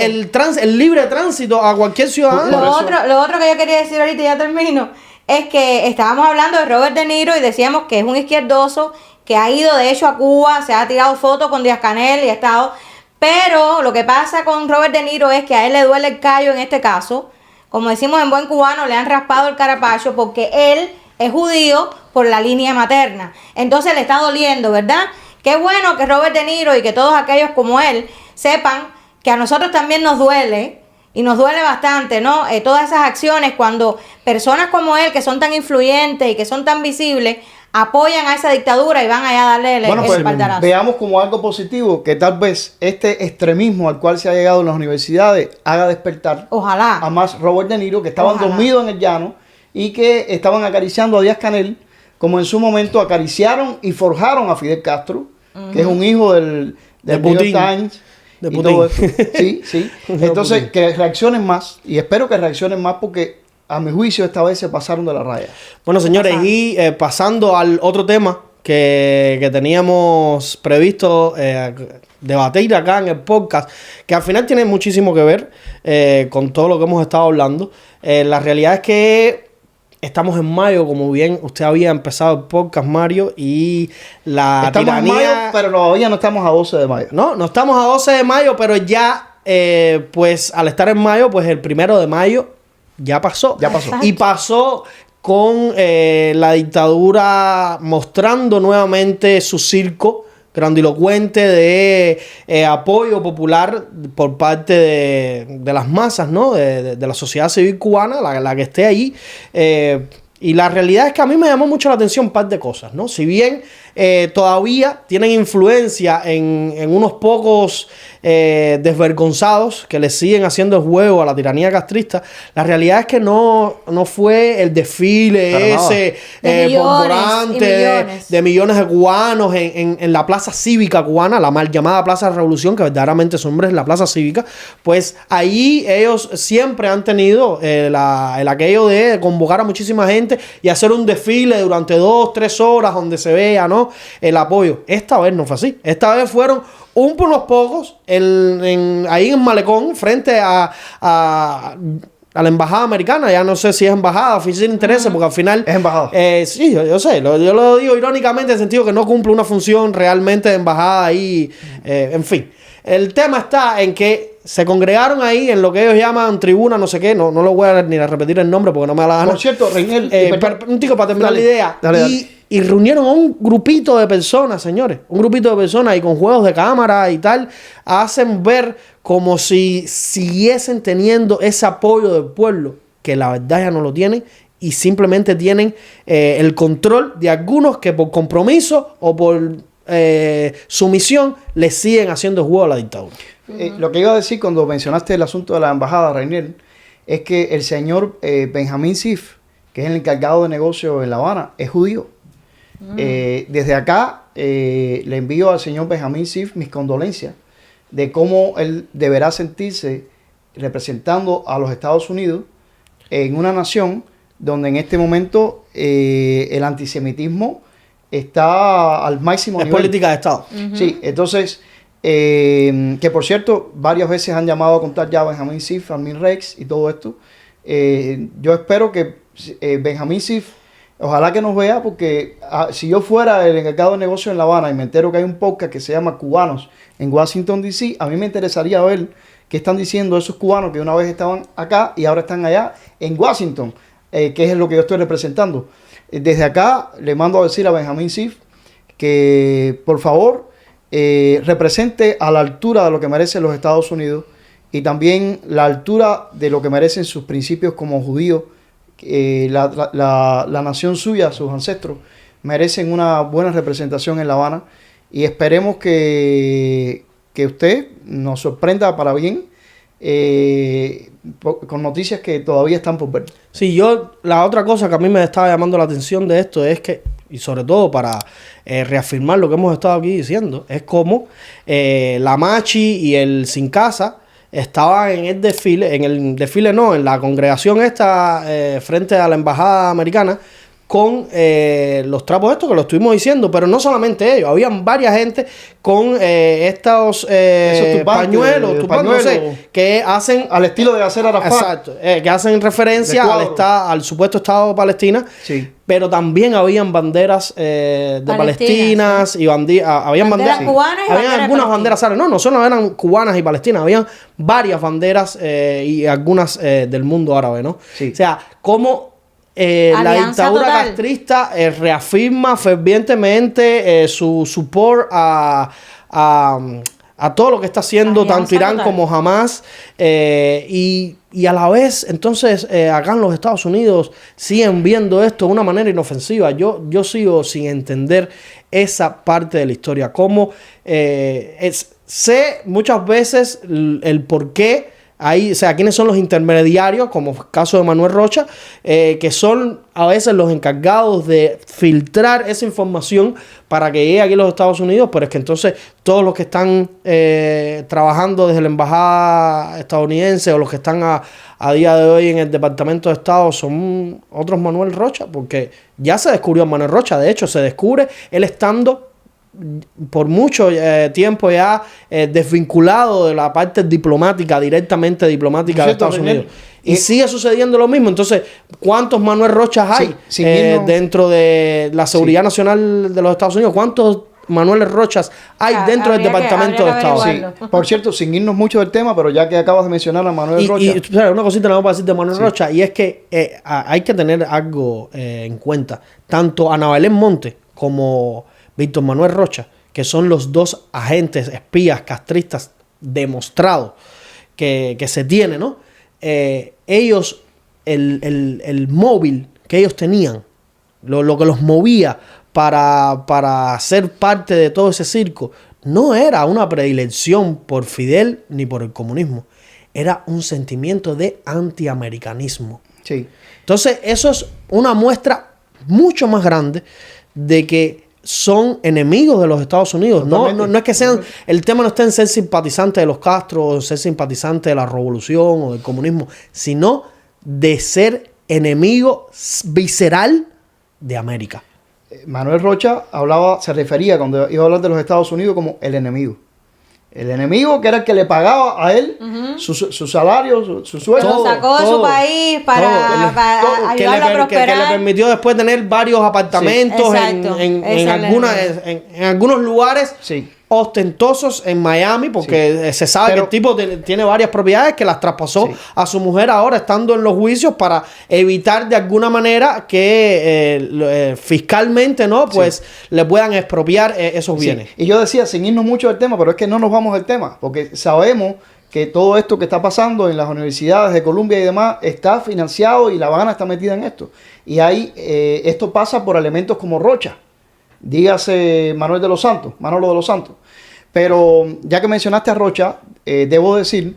el libre tránsito a cualquier ciudadano. Lo otro que yo quería decir ahorita, y ya termino, es que estábamos hablando de Robert De Niro y decíamos que es un izquierdoso que ha ido de hecho a Cuba, se ha tirado fotos con Díaz-Canel y ha estado... Pero lo que pasa con Robert De Niro es que a él le duele el callo en este caso. Como decimos en buen cubano, le han raspado el carapacho porque él es judío por la línea materna. Entonces le está doliendo, ¿verdad? Qué bueno que Robert De Niro y que todos aquellos como él sepan que a nosotros también nos duele, y nos duele bastante, ¿no? Todas esas acciones cuando personas como él, que son tan influyentes y que son tan visibles, apoyan a esa dictadura y van allá a darle el espaldarazo. Veamos como algo positivo que tal vez este extremismo al cual se ha llegado en las universidades haga despertar a más Robert De Niro, que estaban dormidos en el llano y que estaban acariciando a Díaz-Canel, como en su momento acariciaron y forjaron a Fidel Castro, que es un hijo del New York Times. De Putin. Todo esto. Sí. Entonces, que reaccionen más, y espero que reaccionen más porque a mi juicio esta vez se pasaron de la raya. Bueno, señores, y pasando al otro tema que teníamos previsto debatir acá en el podcast, que al final tiene muchísimo que ver con todo lo que hemos estado hablando. La realidad es que estamos en mayo, como bien usted había empezado el podcast, Mario, y la tiranía... Estamos en mayo, pero todavía no estamos a 12 de mayo. No estamos a 12 de mayo, pero ya, pues, al estar en mayo, pues el 1 de mayo ya pasó. Y pasó con la dictadura mostrando nuevamente su circo grandilocuente de apoyo popular por parte de las masas, ¿no? De la sociedad civil cubana, la que esté ahí. Y la realidad es que a mí me llamó mucho la atención un par de cosas, ¿no? Si bien todavía tienen influencia en unos pocos desvergonzados que le siguen haciendo el juego a la tiranía castrista, la realidad es que no fue el desfile ese bomborante de millones de cubanos en la plaza cívica cubana, la mal llamada Plaza de Revolución, que verdaderamente su nombre es la Plaza Cívica. Pues ahí ellos siempre han tenido el aquello de convocar a muchísima gente y hacer un desfile durante 2-3 horas donde se vea, ¿no?, el apoyo. Esta vez no fue así. Esta vez fueron unos pocos ahí en Malecón, frente a la embajada americana. Ya no sé si es embajada, oficina de intereses, porque al final... Es embajada. Sí, yo sé. Yo lo digo irónicamente en el sentido que no cumple una función realmente de embajada ahí. En fin. El tema está en que se congregaron ahí en lo que ellos llaman tribuna, no sé qué, no lo voy a ni a repetir el nombre porque no me da la gana. Por cierto, Reinel, un tico para terminar dale, la idea. dale. Y reunieron a un grupito de personas, señores. Un grupito de personas y con juegos de cámara y tal, hacen ver como si siguiesen teniendo ese apoyo del pueblo, que la verdad ya no lo tienen, y simplemente tienen el control de algunos que por compromiso o por sumisión le siguen haciendo juego a la dictadura. Lo que iba a decir cuando mencionaste el asunto de la embajada, Rainier, es que el señor Benjamín Sif, que es el encargado de negocio en La Habana, es judío. Desde acá le envío al señor Benjamín Sif mis condolencias de cómo él deberá sentirse representando a los Estados Unidos en una nación donde en este momento el antisemitismo está al máximo nivel. Es política de Estado. Sí, entonces, que por cierto, varias veces han llamado a contar ya a Benjamín Sif, Armin Rex y todo esto. Yo espero que Benjamín Sif, ojalá que nos vea, porque si yo fuera el encargado de negocio en La Habana y me entero que hay un podcast que se llama Cubanos en Washington, D.C., a mí me interesaría ver qué están diciendo esos cubanos que una vez estaban acá y ahora están allá en Washington, que es lo que yo estoy representando. Desde acá le mando a decir a Benjamín Sif que por favor represente a la altura de lo que merecen los Estados Unidos y también la altura de lo que merecen sus principios como judíos. La nación suya, sus ancestros, merecen una buena representación en La Habana y esperemos que usted nos sorprenda para bien con noticias que todavía están por ver. Sí, la otra cosa que a mí me estaba llamando la atención de esto es que, y sobre todo para reafirmar lo que hemos estado aquí diciendo, es como la Machi y el Sin Casa estaba en el desfile, en la congregación esta frente a la embajada americana con los trapos estos que lo estuvimos diciendo, pero no solamente ellos, habían varias gente con estos pañuelos, no sé, que hacen al estilo de Yasser Arafat. Exacto, que hacen referencia al supuesto Estado de Palestina. Sí. Pero también habían banderas de palestinas y habían banderas cubanas y habían algunas banderas árabes. No solo eran cubanas y palestinas, habían varias banderas y algunas del mundo árabe, ¿no? Sí. O sea, como la dictadura total. castrista reafirma fervientemente su support a todo lo que está haciendo Alianza tanto Irán total. como Hamas y a la vez entonces acá en los Estados Unidos siguen viendo esto de una manera inofensiva. Yo sigo sin entender esa parte de la historia, cómo sé muchas veces el por qué ahí, o sea, quiénes son los intermediarios, como el caso de Manuel Rocha, que son a veces los encargados de filtrar esa información para que llegue aquí a los Estados Unidos, pero es que entonces todos los que están trabajando desde la embajada estadounidense o los que están a día de hoy en el Departamento de Estado son otros Manuel Rocha, porque ya se descubrió a Manuel Rocha, de hecho se descubre él estando por mucho tiempo ya desvinculado de la parte diplomática, directamente diplomática de Estados Unidos. Y sigue sucediendo lo mismo. Entonces, ¿cuántos Manuel Rochas hay dentro de la seguridad nacional de los Estados Unidos? ¿Cuántos Manuel Rochas hay dentro del Departamento de Estado? Sí. Por cierto, sin irnos mucho del tema, pero ya que acabas de mencionar a Manuel Rocha. Y una cosita no para decir de Manuel Rocha, y es que hay que tener algo en cuenta. Tanto Ana Belén Monte como Víctor Manuel Rocha, que son los dos agentes espías castristas demostrados que se tiene, ¿no? Ellos, el móvil que ellos tenían, lo que los movía para ser parte de todo ese circo, no era una predilección por Fidel ni por el comunismo, era un sentimiento de antiamericanismo. Sí. Entonces, eso es una muestra mucho más grande de que son enemigos de los Estados Unidos. No es que sean... El tema no está en ser simpatizante de los Castro o ser simpatizante de la revolución o del comunismo, sino de ser enemigo visceral de América. Manuel Rocha se refería cuando iba a hablar de los Estados Unidos como el enemigo. El enemigo que era el que le pagaba a él su salario, su sueldo. Lo sacó de su país para ayudarlo a prosperar. Que le permitió después tener varios apartamentos en algunos lugares. Sí. ostentosos en Miami, porque se sabe que el tipo tiene varias propiedades que las traspasó a su mujer ahora estando en los juicios para evitar de alguna manera que fiscalmente, ¿no? Pues le puedan expropiar esos bienes. Y yo decía, sin irnos mucho del tema, pero es que no nos vamos del tema, porque sabemos que todo esto que está pasando en las universidades de Columbia y demás está financiado y La Habana está metida en esto. Y ahí esto pasa por elementos como Rocha. Dígase Manolo de los Santos. Pero ya que mencionaste a Rocha, debo decir,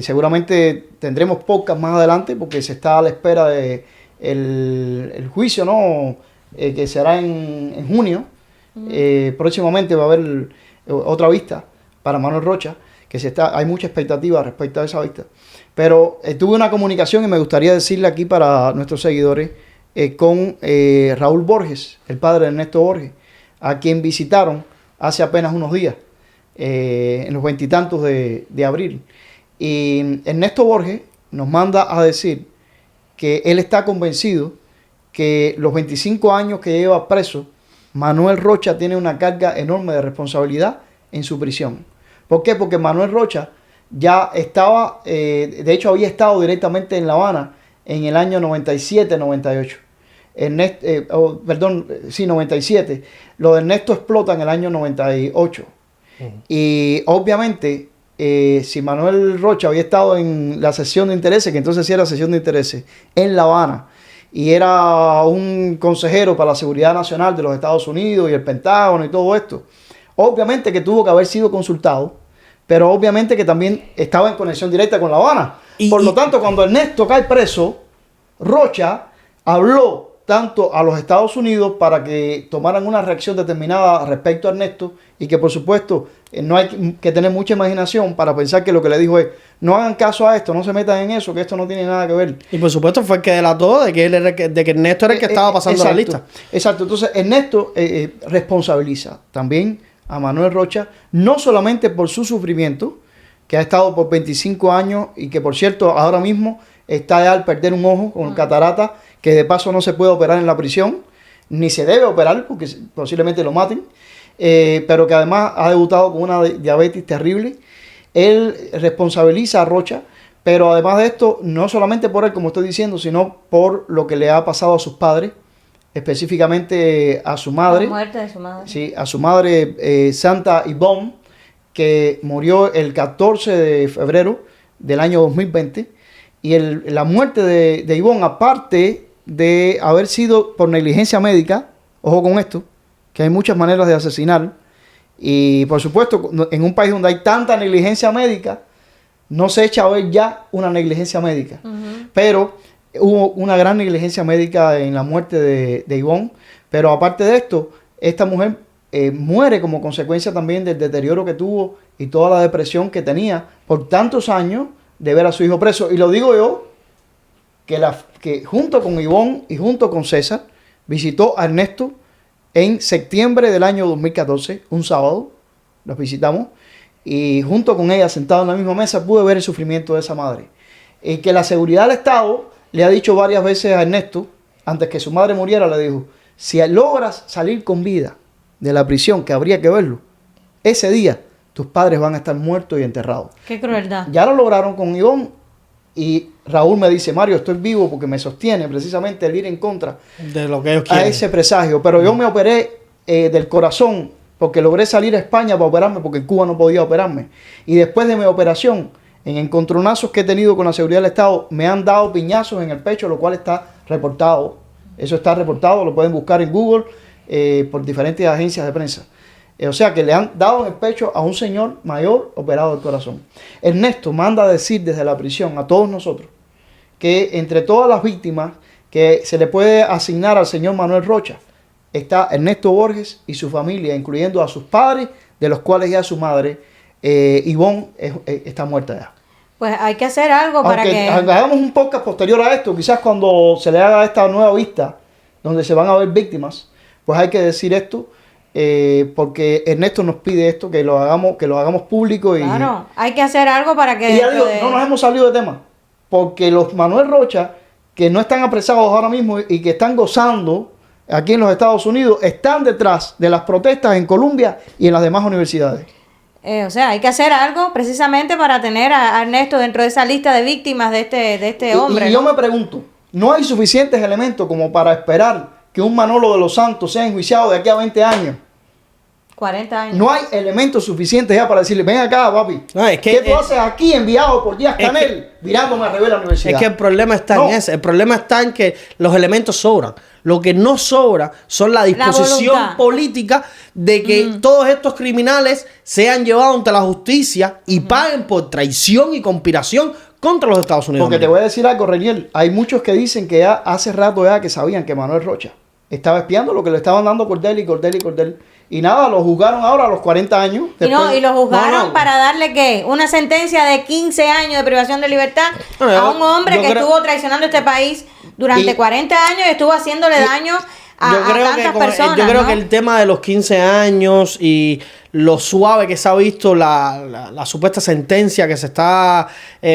seguramente tendremos podcast más adelante porque se está a la espera de el juicio, ¿no? Que será en junio. Próximamente va a haber otra vista para Manuel Rocha, hay mucha expectativa respecto a esa vista. Pero tuve una comunicación y me gustaría decirle aquí para nuestros seguidores con Raúl Borges, el padre de Ernesto Borges, a quien visitaron hace apenas unos días, en los 20 y tantos de abril. Y Ernesto Borges nos manda a decir que él está convencido que los 25 años que lleva preso, Manuel Rocha tiene una carga enorme de responsabilidad en su prisión. ¿Por qué? Porque Manuel Rocha ya estaba, de hecho había estado directamente en La Habana en el año 97-98. 97. Lo de Ernesto explota en el año 98. Y obviamente, si Manuel Rocha había estado en la sesión de intereses, que entonces sí era sesión de intereses, en La Habana, y era un consejero para la seguridad nacional de los Estados Unidos y el Pentágono y todo esto, obviamente que tuvo que haber sido consultado, pero obviamente que también estaba en conexión directa con La Habana. Por lo tanto, cuando Ernesto cae preso, Rocha habló tanto a los Estados Unidos para que tomaran una reacción determinada respecto a Ernesto y que por supuesto no hay que tener mucha imaginación para pensar que lo que le dijo es: no hagan caso a esto, no se metan en eso, que esto no tiene nada que ver. Y por supuesto fue el que delató de que Ernesto era el que estaba pasando la lista. Exacto, entonces Ernesto responsabiliza también a Manuel Rocha, no solamente por su sufrimiento, que ha estado por 25 años y que por cierto ahora mismo está ya al perder un ojo con catarata, que de paso no se puede operar en la prisión, ni se debe operar porque posiblemente lo maten, pero que además ha debutado con una diabetes terrible. Él responsabiliza a Rocha, pero además de esto, no solamente por él, como estoy diciendo, sino por lo que le ha pasado a sus padres, específicamente a su madre. La muerte de su madre. Sí, a su madre Santa Ivonne, que murió el 14 de febrero del año 2020. Y la muerte de Ivonne, aparte de haber sido por negligencia médica, ojo con esto, que hay muchas maneras de asesinar, y por supuesto, en un país donde hay tanta negligencia médica, no se echa a ver ya una negligencia médica. Pero hubo una gran negligencia médica en la muerte de Ivonne, pero aparte de esto, esta mujer muere como consecuencia también del deterioro que tuvo y toda la depresión que tenía por tantos años de ver a su hijo preso. Y lo digo yo, que junto con Ivonne y junto con César, visitó a Ernesto en septiembre del año 2014, un sábado, los visitamos, y junto con ella, sentado en la misma mesa, pude ver el sufrimiento de esa madre. Y que la seguridad del Estado le ha dicho varias veces a Ernesto, antes que su madre muriera, le dijo: si logras salir con vida de la prisión, que habría que verlo, ese día tus padres van a estar muertos y enterrados. Qué crueldad. Ya lo lograron con Ivonne, y Raúl me dice: Mario, estoy vivo porque me sostiene precisamente el ir en contra de lo que ellos quieren, a ese presagio. Pero yo me operé del corazón porque logré salir a España para operarme, porque en Cuba no podía operarme. Y después de mi operación, en encontronazos que he tenido con la seguridad del Estado, me han dado piñazos en el pecho, lo cual está reportado. Eso está reportado, lo pueden buscar en Google por diferentes agencias de prensa. O sea que le han dado en el pecho a un señor mayor operado del corazón. Ernesto manda a decir desde la prisión a todos nosotros que entre todas las víctimas que se le puede asignar al señor Manuel Rocha está Ernesto Borges y su familia, incluyendo a sus padres, de los cuales ya su madre, Ivonne, está muerta ya. Pues hay que hacer algo para que... hagamos un podcast posterior a esto, quizás cuando se le haga esta nueva vista, donde se van a ver víctimas, pues hay que decir esto. Porque Ernesto nos pide esto, que lo hagamos público. Claro, hay que hacer algo para que... Y ya digo, no nos hemos salido de tema, porque los Manuel Rocha, que no están apresados ahora mismo y que están gozando aquí en los Estados Unidos están detrás de las protestas en Columbia y en las demás universidades. O sea, hay que hacer algo precisamente para tener a Ernesto dentro de esa lista de víctimas de este hombre. Y yo me pregunto, ¿no hay suficientes elementos como para esperar que un Manolo de los Santos sea enjuiciado de aquí a 20 años? 40 años. No hay elementos suficientes ya para decirle, ven acá, papi. No, es que, ¿Qué tú haces aquí enviado por Díaz Canel mirándome a revés la universidad? Es que el problema está en ese. El problema está en que los elementos sobran. Lo que no sobra son la disposición política de que todos estos criminales sean llevados ante la justicia y paguen por traición y conspiración contra los Estados Unidos. Porque te voy a decir algo, Reniel. Hay muchos que dicen que ya hace rato ya que sabían que Manuel Rocha estaba espiando lo que le estaban dando Cordel y Cordel y Cordel. Y nada, lo juzgaron ahora a los 40 años. Y lo juzgaron para darle, ¿qué? Una sentencia de 15 años de privación de libertad a un hombre que estuvo traicionando este país durante 40 años y estuvo haciéndole daño a tantas personas. Yo creo que el tema de los 15 años y lo suave que se ha visto la supuesta sentencia que se está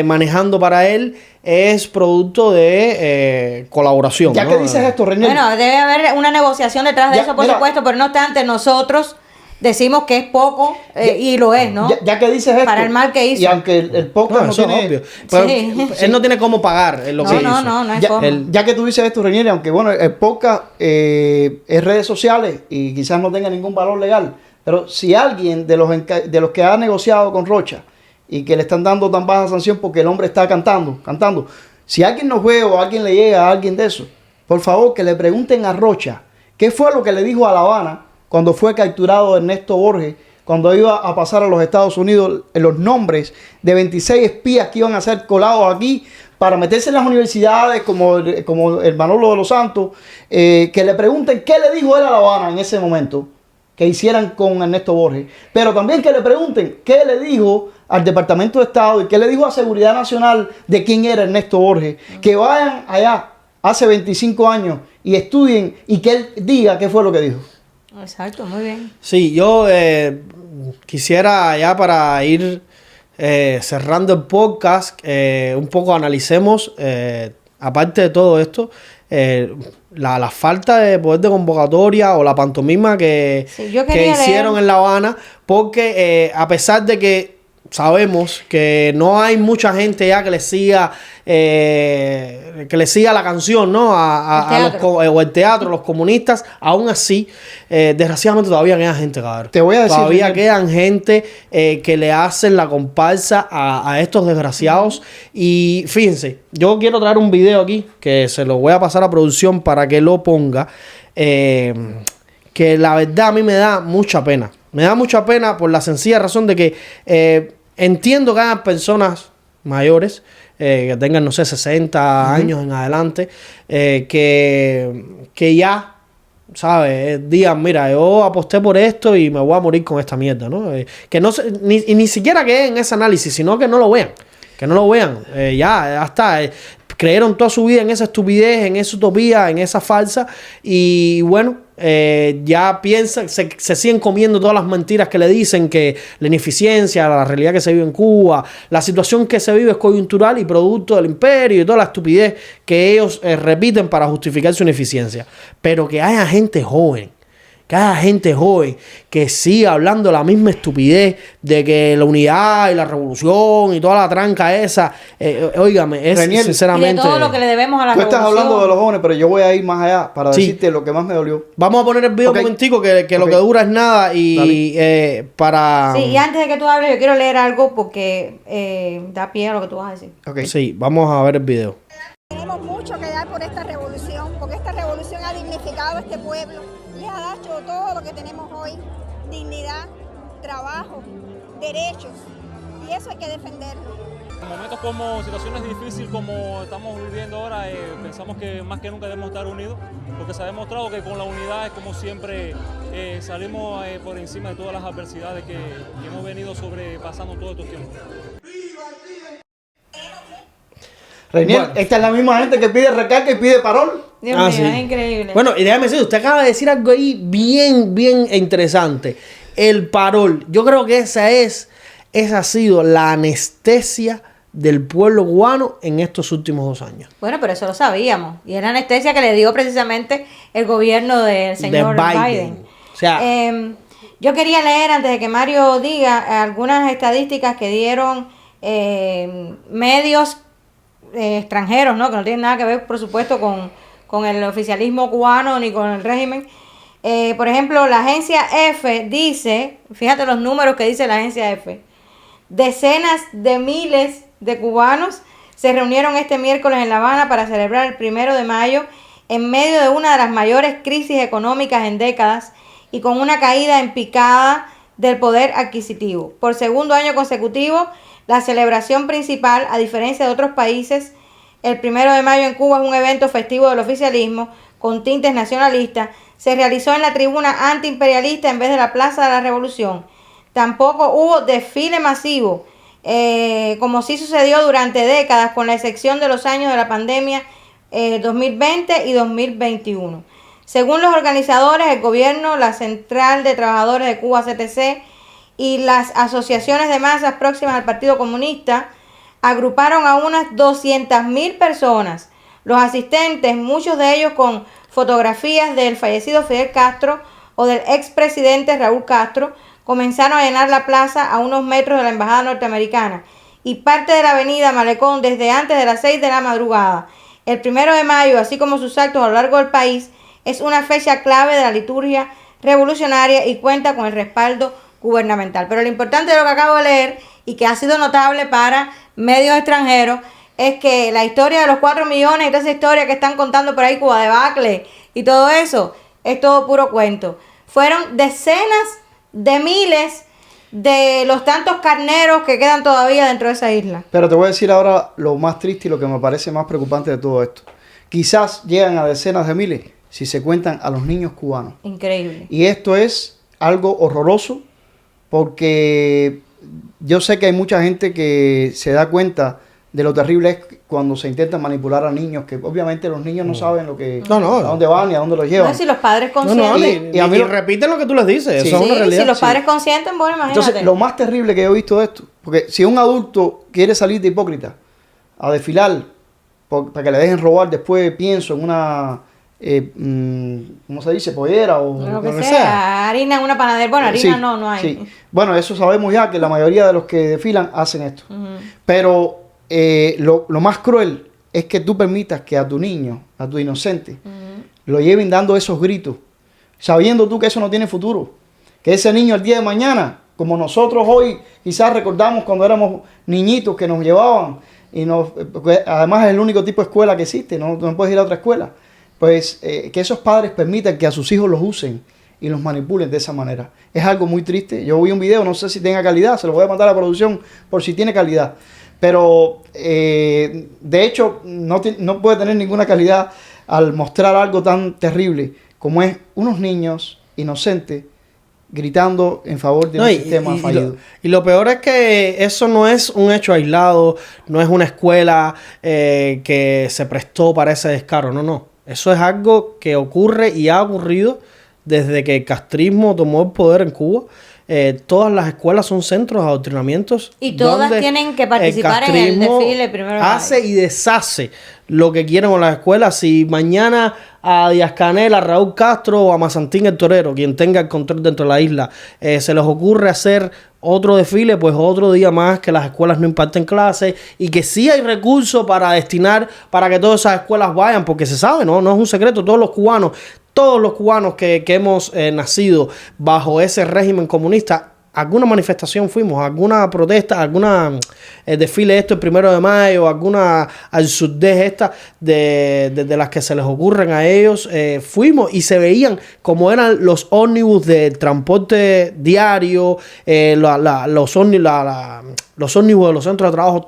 manejando para él es producto de colaboración. Ya que dices esto, René. Bueno, debe haber una negociación detrás de eso, por supuesto, pero no obstante, nosotros decimos que es poco y lo es, ¿no? Ya que dices esto. Para el mal que hizo. Y aunque el podcast no tiene... obvio. Pero él no tiene cómo pagar lo que hizo. No es forma. Ya que tú dices esto, Renier, aunque bueno, el podcast es redes sociales y quizás no tenga ningún valor legal, pero si alguien de los que ha negociado con Rocha y que le están dando tan baja sanción porque el hombre está cantando, si alguien nos ve o alguien le llega a alguien de eso, por favor que le pregunten a Rocha qué fue lo que le dijo a La Habana cuando fue capturado Ernesto Borges, cuando iba a pasar a los Estados Unidos, en los nombres de 26 espías que iban a ser colados aquí para meterse en las universidades como el Manolo de los Santos, que le pregunten qué le dijo él a La Habana en ese momento que hicieran con Ernesto Borges, pero también que le pregunten qué le dijo al Departamento de Estado y qué le dijo a Seguridad Nacional de quién era Ernesto Borges, que vayan allá hace 25 años y estudien y que él diga qué fue lo que dijo. Exacto, muy bien. Sí, yo quisiera ya para ir cerrando el podcast, un poco analicemos, aparte de todo esto, la falta de poder de convocatoria o la pantomima que hicieron en La Habana, porque a pesar de que sabemos que no hay mucha gente ya que le siga la canción, ¿no? O el teatro, los comunistas, aún así, desgraciadamente todavía quedan gente, cabrón. Te voy a decir, todavía quedan gente que le hacen la comparsa a estos desgraciados. Y fíjense, yo quiero traer un video aquí que se lo voy a pasar a producción para que lo ponga. Que la verdad a mí me da mucha pena. Me da mucha pena por la sencilla razón de que entiendo que hayan personas mayores que tengan, no sé, 60 años en adelante, que ya, ¿sabes? Digan, mira, yo aposté por esto y me voy a morir con esta mierda, ¿no? Que no ni siquiera que en ese análisis, sino que no lo vean. Que no lo vean. Ya está. Creyeron toda su vida en esa estupidez, en esa utopía, en esa falsa. Y bueno, ya piensan, se siguen comiendo todas las mentiras que le dicen, que la ineficiencia, la realidad que se vive en Cuba, la situación que se vive es coyuntural y producto del imperio y toda la estupidez que ellos repiten para justificar su ineficiencia. Pero que haya gente joven, que siga hablando la misma estupidez de que la unidad y la revolución y toda la tranca esa, óigame, es Reniel, Y sinceramente... de todo lo que le debemos a la revolución. Tú estás hablando de los jóvenes, pero yo voy a ir más allá para decirte lo que más me dolió. Vamos a poner el video un momentico, que lo que dura es nada y para... Sí, y antes de que tú hables, yo quiero leer algo porque da pie a lo que tú vas a decir. Okay. Sí, vamos a ver el video. Tenemos mucho que dar por esta revolución, porque esta revolución ha dignificado a este pueblo, les ha dado todo lo que tenemos hoy, dignidad, trabajo, derechos, y eso hay que defenderlo. En momentos como situaciones difíciles como estamos viviendo ahora, pensamos que más que nunca debemos estar unidos, porque se ha demostrado que con la unidad es como siempre salimos por encima de todas las adversidades que hemos venido sobrepasando todos estos tiempos. Reniel, Bueno. esta es la misma gente que pide recarga y pide parol. Dios mío, sí. es increíble. Bueno, y déjame decir, usted acaba de decir algo ahí bien interesante. El parol. Yo creo que esa ha sido la anestesia del pueblo cubano en estos últimos 2 años. Bueno, pero eso lo sabíamos. Y es la anestesia que le dio precisamente el gobierno del señor Biden. O sea, yo quería leer, antes de que Mario diga, algunas estadísticas que dieron medios extranjeros, ¿no? Que no tienen nada que ver, por supuesto, con el oficialismo cubano ni con el régimen. Por ejemplo, la agencia EFE dice, fíjate los números que dice la agencia EFE, decenas de miles de cubanos se reunieron este miércoles en La Habana para celebrar el 1 de mayo en medio de una de las mayores crisis económicas en décadas y con una caída en picada del poder adquisitivo. Por segundo año consecutivo, la celebración principal, a diferencia de otros países, el 1 de mayo en Cuba es un evento festivo del oficialismo con tintes nacionalistas. Se realizó en la tribuna antiimperialista en vez de la Plaza de la Revolución. Tampoco hubo desfile masivo, como sí sucedió durante décadas, con la excepción de los años de la pandemia 2020 y 2021. Según los organizadores, el gobierno, la Central de Trabajadores de Cuba, CTC, y las asociaciones de masas próximas al Partido Comunista, agruparon a unas 200.000 personas. Los asistentes, muchos de ellos con fotografías del fallecido Fidel Castro o del expresidente Raúl Castro, comenzaron a llenar la plaza a unos metros de la embajada norteamericana y parte de la avenida Malecón desde antes de las 6 de la madrugada. El 1 de mayo, así como sus actos a lo largo del país, es una fecha clave de la liturgia revolucionaria y cuenta con el respaldo gubernamental. Pero lo importante de lo que acabo de leer y que ha sido notable para medios extranjeros es que la historia de los 4 millones y toda esa historia que están contando por ahí, Cuba debacle y todo eso, es todo puro cuento. Fueron decenas de miles de los tantos carneros que quedan todavía dentro de esa isla. Pero te voy a decir ahora lo más triste y lo que me parece más preocupante de todo esto. Quizás llegan a decenas de miles si se cuentan a los niños cubanos. Increíble. Y esto es algo horroroso porque yo sé que hay mucha gente que se da cuenta de lo terrible es cuando se intenta manipular a niños, que obviamente los niños no saben lo que a dónde van y a dónde los llevan. No, si los padres consienten. Y repiten lo que tú les dices, Sí. eso es una realidad. Si los padres consienten, bueno, imagínate. Entonces, lo más terrible que yo he visto de esto, porque si un adulto quiere salir de hipócrita a desfilar para que le dejen robar, después pienso en una, ¿cómo se dice? Pollera o lo que sea, harina en una panadería. Bueno, harina Sí, no hay. sí. Bueno, eso sabemos ya que la mayoría de los que desfilan hacen esto. Pero lo más cruel es que tú permitas que a tu niño, a tu inocente, lo lleven dando esos gritos, sabiendo tú que eso no tiene futuro. Que ese niño el día de mañana, como nosotros hoy quizás recordamos cuando éramos niñitos que nos llevaban, y porque además es el único tipo de escuela que existe, no puedes ir a otra escuela, pues que esos padres permitan que a sus hijos los usen y los manipulen de esa manera. Es algo muy triste. Yo vi un video, no sé si tenga calidad, se lo voy a mandar a la producción por si tiene calidad. Pero de hecho no puede tener ninguna calidad al mostrar algo tan terrible como es unos niños inocentes gritando en favor de un sistema fallido. Y lo peor es que eso no es un hecho aislado, no es una escuela que se prestó para ese descaro, no. Eso es algo que ocurre y ha ocurrido desde que el castrismo tomó el poder en Cuba. Todas las escuelas son centros de adoctrinamientos. Y todas tienen que participar en el desfile primero. Hace y deshace lo que quieren con las escuelas. Si mañana a Díaz Canel, a Raúl Castro o a Mazantín el Torero, quien tenga el control dentro de la isla, se les ocurre hacer otro desfile, pues otro día más que las escuelas no imparten clases y que sí hay recursos para destinar para que todas esas escuelas vayan, porque se sabe, no es un secreto, todos los cubanos que hemos nacido bajo ese régimen comunista, alguna manifestación fuimos, alguna protesta, alguna desfile esto el 1 de mayo, alguna al surdés esta de las que se les ocurren a ellos, fuimos y se veían como eran los ómnibus del transporte diario, los ómnibus de los centros de trabajo,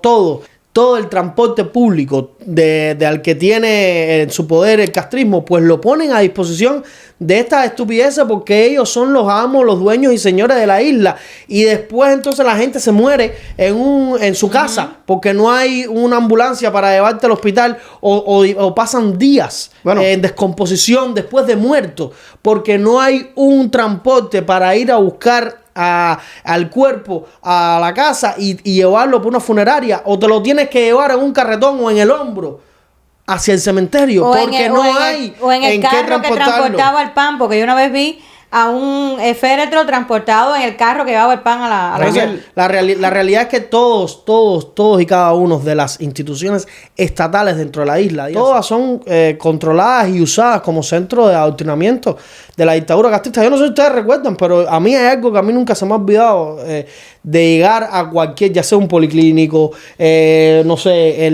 todo el transporte público al que tiene en su poder el castrismo, pues lo ponen a disposición de estas estupideces porque ellos son los amos, los dueños y señores de la isla. Y después entonces la gente se muere en su casa porque no hay una ambulancia para llevarte al hospital o pasan días en descomposición después de muerto porque no hay un transporte para ir a buscar al cuerpo a la casa y llevarlo por una funeraria, o te lo tienes que llevar en un carretón o en el hombro hacia el cementerio, porque no hay en el carro que transportaba el pan, porque yo una vez vi a un féretro transportado en el carro que llevaba el pan a la realidad es que todos y cada uno de las instituciones estatales dentro de la isla, todas son controladas y usadas como centro de adoctrinamiento de la dictadura castrista. Yo no sé si ustedes recuerdan, pero a mí hay algo que a mí nunca se me ha olvidado, de llegar a cualquier, ya sea un policlínico, no sé,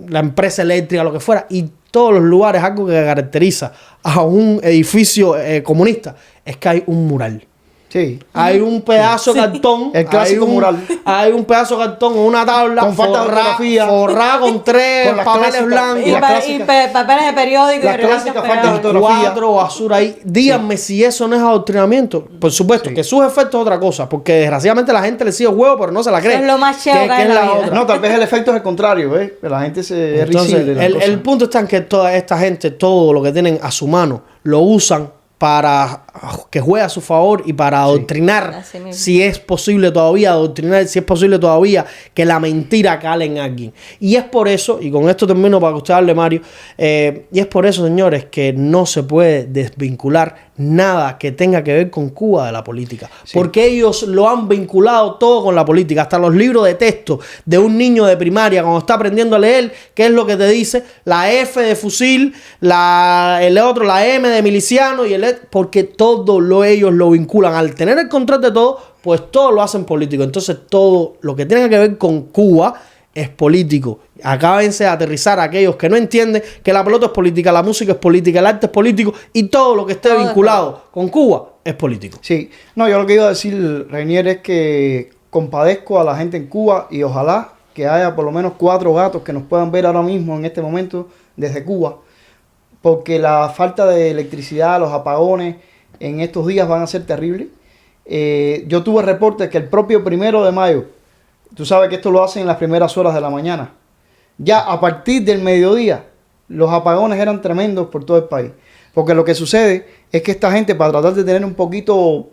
la empresa eléctrica, lo que fuera, y todos los lugares, algo que caracteriza a un edificio comunista es que hay un mural. Sí. Hay un pedazo de cartón. El clásico mural. Hay un pedazo de cartón o una tabla con falta de ortografía, forrada con 3 con papeles blancos. Y papeles de periódico. La clásica falta de ortografía. 4 basura ahí. Díganme si eso no es adoctrinamiento. Por supuesto, que sus efectos es otra cosa. Porque desgraciadamente la gente le sigue el juego, pero no se la cree. Eso es lo más chévere que es la la vida. otra. No, tal vez el efecto es el contrario, ¿eh? La gente se es Entonces, risible. el punto está en que toda esta gente, todo lo que tienen a su mano, lo usan para que juegue a su favor y para adoctrinar, si es posible todavía, adoctrinar, si es posible todavía que la mentira cale en alguien. Y es por eso, y con esto termino para que usted hable, Mario, y es por eso, señores, que no se puede desvincular nada que tenga que ver con Cuba de la política. Sí. Porque ellos lo han vinculado todo con la política. Hasta los libros de texto de un niño de primaria, cuando está aprendiendo a leer, ¿qué es lo que te dice? La F de fusil, la M de miliciano, y porque todo ellos lo vinculan. Al tener el control de todo, pues todo lo hacen político. Entonces todo lo que tenga que ver con Cuba es político. Acábense de aterrizar a aquellos que no entienden que la pelota es política, la música es política, el arte es político, y todo lo que esté vinculado con Cuba es político. Sí, no, yo lo que iba a decir, Reinier, es que compadezco a la gente en Cuba y ojalá que haya por lo menos 4 gatos que nos puedan ver ahora mismo en este momento desde Cuba, porque la falta de electricidad, los apagones en estos días van a ser terribles. Yo tuve reportes que el propio 1 de mayo, tú sabes que esto lo hacen en las primeras horas de la mañana, ya a partir del mediodía los apagones eran tremendos por todo el país, porque lo que sucede es que esta gente, para tratar de tener un poquito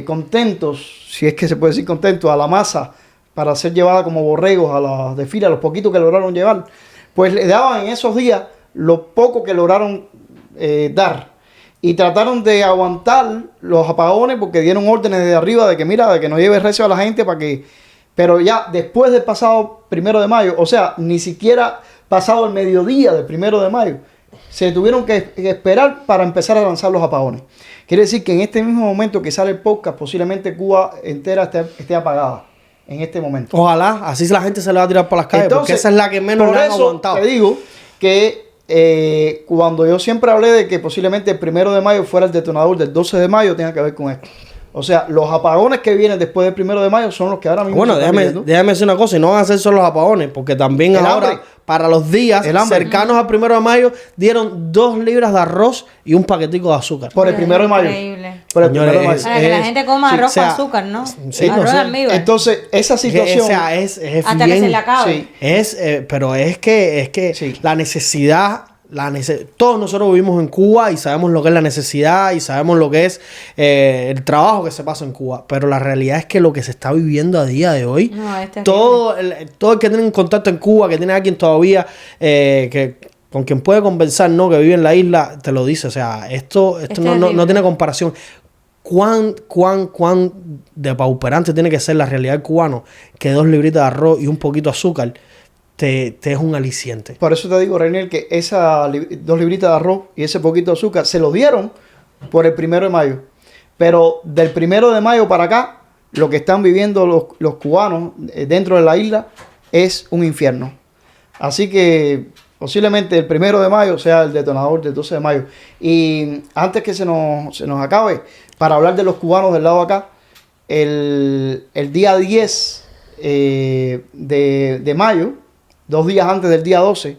contentos, si es que se puede decir contentos, a la masa para ser llevada como borregos a las desfiles, a los poquitos que lograron llevar, pues le daban en esos días lo poco que lograron dar, y trataron de aguantar los apagones porque dieron órdenes desde arriba de que mira, de que no lleve recio a la gente para que... Pero ya después del pasado 1 de mayo, o sea, ni siquiera pasado el mediodía del 1 de mayo, se tuvieron que esperar para empezar a lanzar los apagones. Quiere decir que en este mismo momento que sale el podcast, posiblemente Cuba entera esté apagada en este momento. Ojalá, así la gente se le va a tirar por las calles. Entonces, porque esa es la que menos le han aguantado. Por eso te digo que cuando yo siempre hablé de que posiblemente el 1 de mayo fuera el detonador del 12 de mayo, tenga que ver con esto. O sea, los apagones que vienen después del 1 de mayo son los que ahora mismo... Bueno, déjame decir una cosa, y no van a ser solo los apagones, porque también el ahora, hambre. Para los días cercanos al 1 de mayo, dieron 2 libras de arroz y un paquetico de azúcar. Por el 1 de mayo. Increíble. Por el 1 de mayo. Para que la gente coma arroz con azúcar, ¿no? Sí, arroz de almíbar. Entonces, esa situación... es hasta bien, que se le acabe. Sí. Pero es que sí. La necesidad... Todos nosotros vivimos en Cuba y sabemos lo que es la necesidad y sabemos lo que es el trabajo que se pasa en Cuba, pero la realidad es que lo que se está viviendo a día de hoy, todo el que tiene un contacto en Cuba, que tiene a alguien todavía con quien puede conversar, ¿no? Que vive en la isla, te lo dice. O sea, esto no tiene comparación. ¿Cuán depauperante tiene que ser la realidad del cubano que 2 libritas de arroz y un poquito de azúcar te es un aliciente? Por eso te digo, Reinier, que esas 2 libritas de arroz y ese poquito de azúcar se los dieron por el 1 de mayo. Pero del 1 de mayo para acá, lo que están viviendo los cubanos dentro de la isla es un infierno. Así que posiblemente el 1 de mayo sea el detonador del 12 de mayo. Y antes que se nos acabe, para hablar de los cubanos del lado de acá, el día 10 de mayo, 2 días antes del día 12,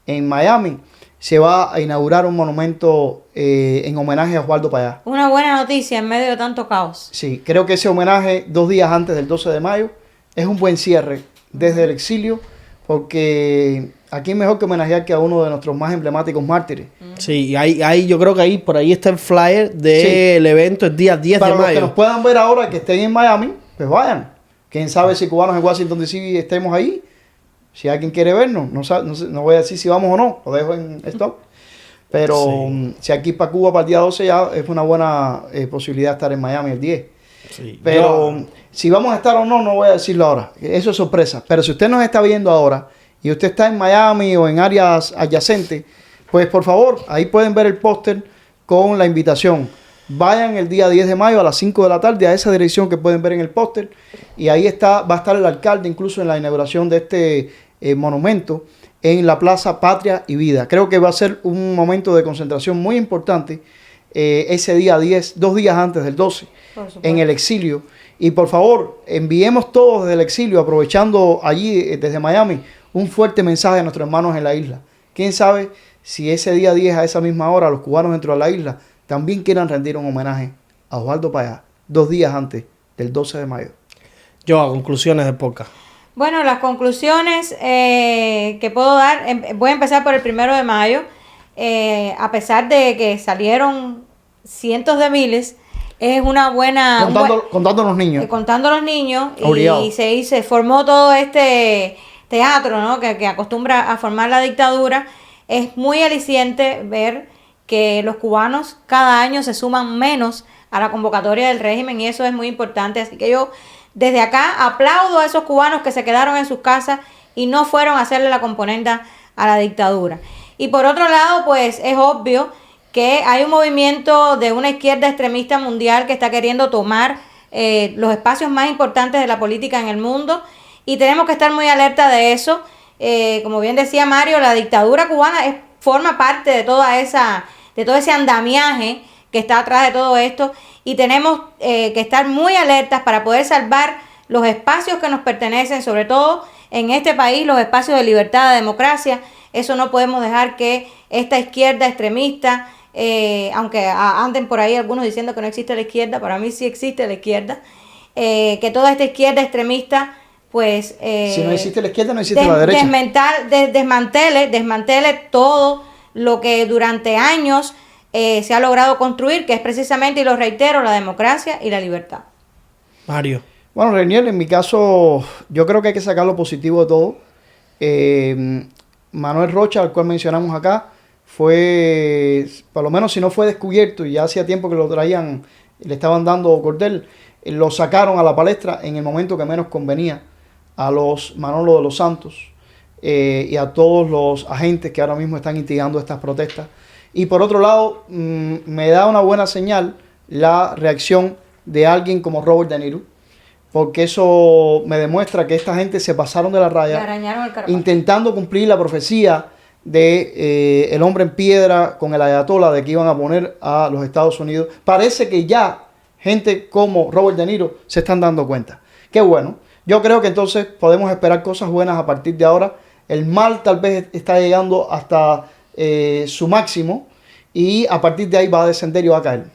en Miami, se va a inaugurar un monumento en homenaje a Osvaldo Payá. Una buena noticia en medio de tanto caos. Sí, creo que ese homenaje 2 días antes del 12 de mayo es un buen cierre desde el exilio, porque aquí mejor que homenajear que a uno de nuestros más emblemáticos mártires. Sí, ahí yo creo que por ahí está el flyer del evento el día 10 Para de los que mayo. nos puedan ver ahora, que estén en Miami, pues vayan. Quién sabe si cubanos en Washington DC estemos ahí. Si alguien quiere vernos, no voy a decir si vamos o no, lo dejo en stock. Pero si aquí para Cuba para el día 12 ya es una buena posibilidad estar en Miami el 10. Sí. Pero si vamos a estar o no voy a decirlo ahora. Eso es sorpresa. Pero si usted nos está viendo ahora y usted está en Miami o en áreas adyacentes, pues por favor, ahí pueden ver el póster con la invitación. Vayan el día 10 de mayo a las 5 de la tarde a esa dirección que pueden ver en el póster. Y ahí va a estar el alcalde incluso en la inauguración de este monumento en la Plaza Patria y Vida. Creo que va a ser un momento de concentración muy importante ese día 10, 2 días antes del 12, en el exilio. Y por favor, enviemos todos desde el exilio, aprovechando allí desde Miami, un fuerte mensaje a nuestros hermanos en la isla. ¿Quién sabe si ese día 10 a esa misma hora los cubanos dentro de la isla también quieran rendir un homenaje a Osvaldo Payá 2 días antes del 12 de mayo? Yo, a conclusiones de podcast. Bueno, las conclusiones que puedo dar, voy a empezar por el 1 de mayo. A pesar de que salieron cientos de miles, es una buena... Contando los niños. Contando los niños. Obligado. Y se formó todo este teatro, ¿no? que acostumbra a formar la dictadura. Es muy aliciente ver que los cubanos cada año se suman menos a la convocatoria del régimen y eso es muy importante. Así que yo desde acá aplaudo a esos cubanos que se quedaron en sus casas y no fueron a hacerle la componenda a la dictadura. Y por otro lado, pues es obvio que hay un movimiento de una izquierda extremista mundial que está queriendo tomar los espacios más importantes de la política en el mundo y tenemos que estar muy alerta de eso. Como bien decía Mario, la dictadura cubana forma parte de todo ese andamiaje que está atrás de todo esto y tenemos que estar muy alertas para poder salvar los espacios que nos pertenecen, sobre todo en este país, los espacios de libertad, de democracia. Eso no podemos dejar que esta izquierda extremista, aunque anden por ahí algunos diciendo que no existe la izquierda, para mí sí existe la izquierda, que toda esta izquierda extremista, pues... si no existe la izquierda, no existe la derecha. Desmantele todo lo que durante años se ha logrado construir, que es precisamente, y lo reitero, la democracia y la libertad. Mario. Bueno, Reinier, en mi caso, yo creo que hay que sacar lo positivo de todo. Manuel Rocha, al cual mencionamos acá, fue, por lo menos si no fue descubierto, y ya hacía tiempo que lo traían, le estaban dando cordel, lo sacaron a la palestra en el momento que menos convenía a los Manolo de los Santos y a todos los agentes que ahora mismo están instigando estas protestas. Y por otro lado, me da una buena señal la reacción de alguien como Robert De Niro, porque eso me demuestra que esta gente se pasaron de la raya, intentando cumplir la profecía de el hombre en piedra con el ayatollah de que iban a poner a los Estados Unidos. Parece que ya gente como Robert De Niro se están dando cuenta. Qué bueno. Yo creo que entonces podemos esperar cosas buenas a partir de ahora. El mal tal vez está llegando hasta su máximo y a partir de ahí va a descender y va a caer.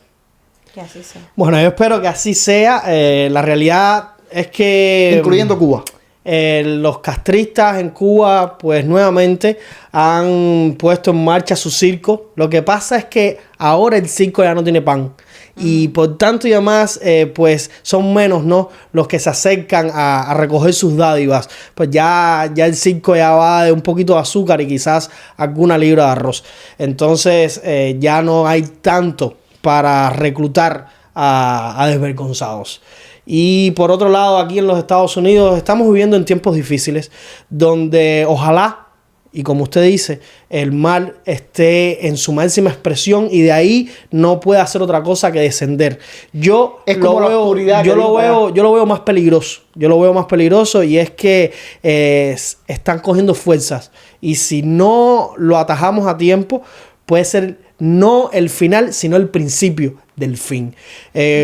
Que así sea. Bueno, yo espero que así sea. La realidad es que... Incluyendo Cuba. Los castristas en Cuba, pues nuevamente han puesto en marcha su circo. Lo que pasa es que ahora el circo ya no tiene pan. Y por tanto y además, pues son menos, ¿no?, los que se acercan a recoger sus dádivas. Pues ya el circo ya va de un poquito de azúcar y quizás alguna libra de arroz. Entonces ya no hay tanto para reclutar a desvergonzados. Y por otro lado, aquí en los Estados Unidos estamos viviendo en tiempos difíciles donde ojalá, y como usted dice, el mal esté en su máxima expresión y de ahí no puede hacer otra cosa que descender. Yo lo veo más peligroso. Yo lo veo más peligroso y es que están cogiendo fuerzas. Y si no lo atajamos a tiempo, puede ser no el final, sino el principio del fin.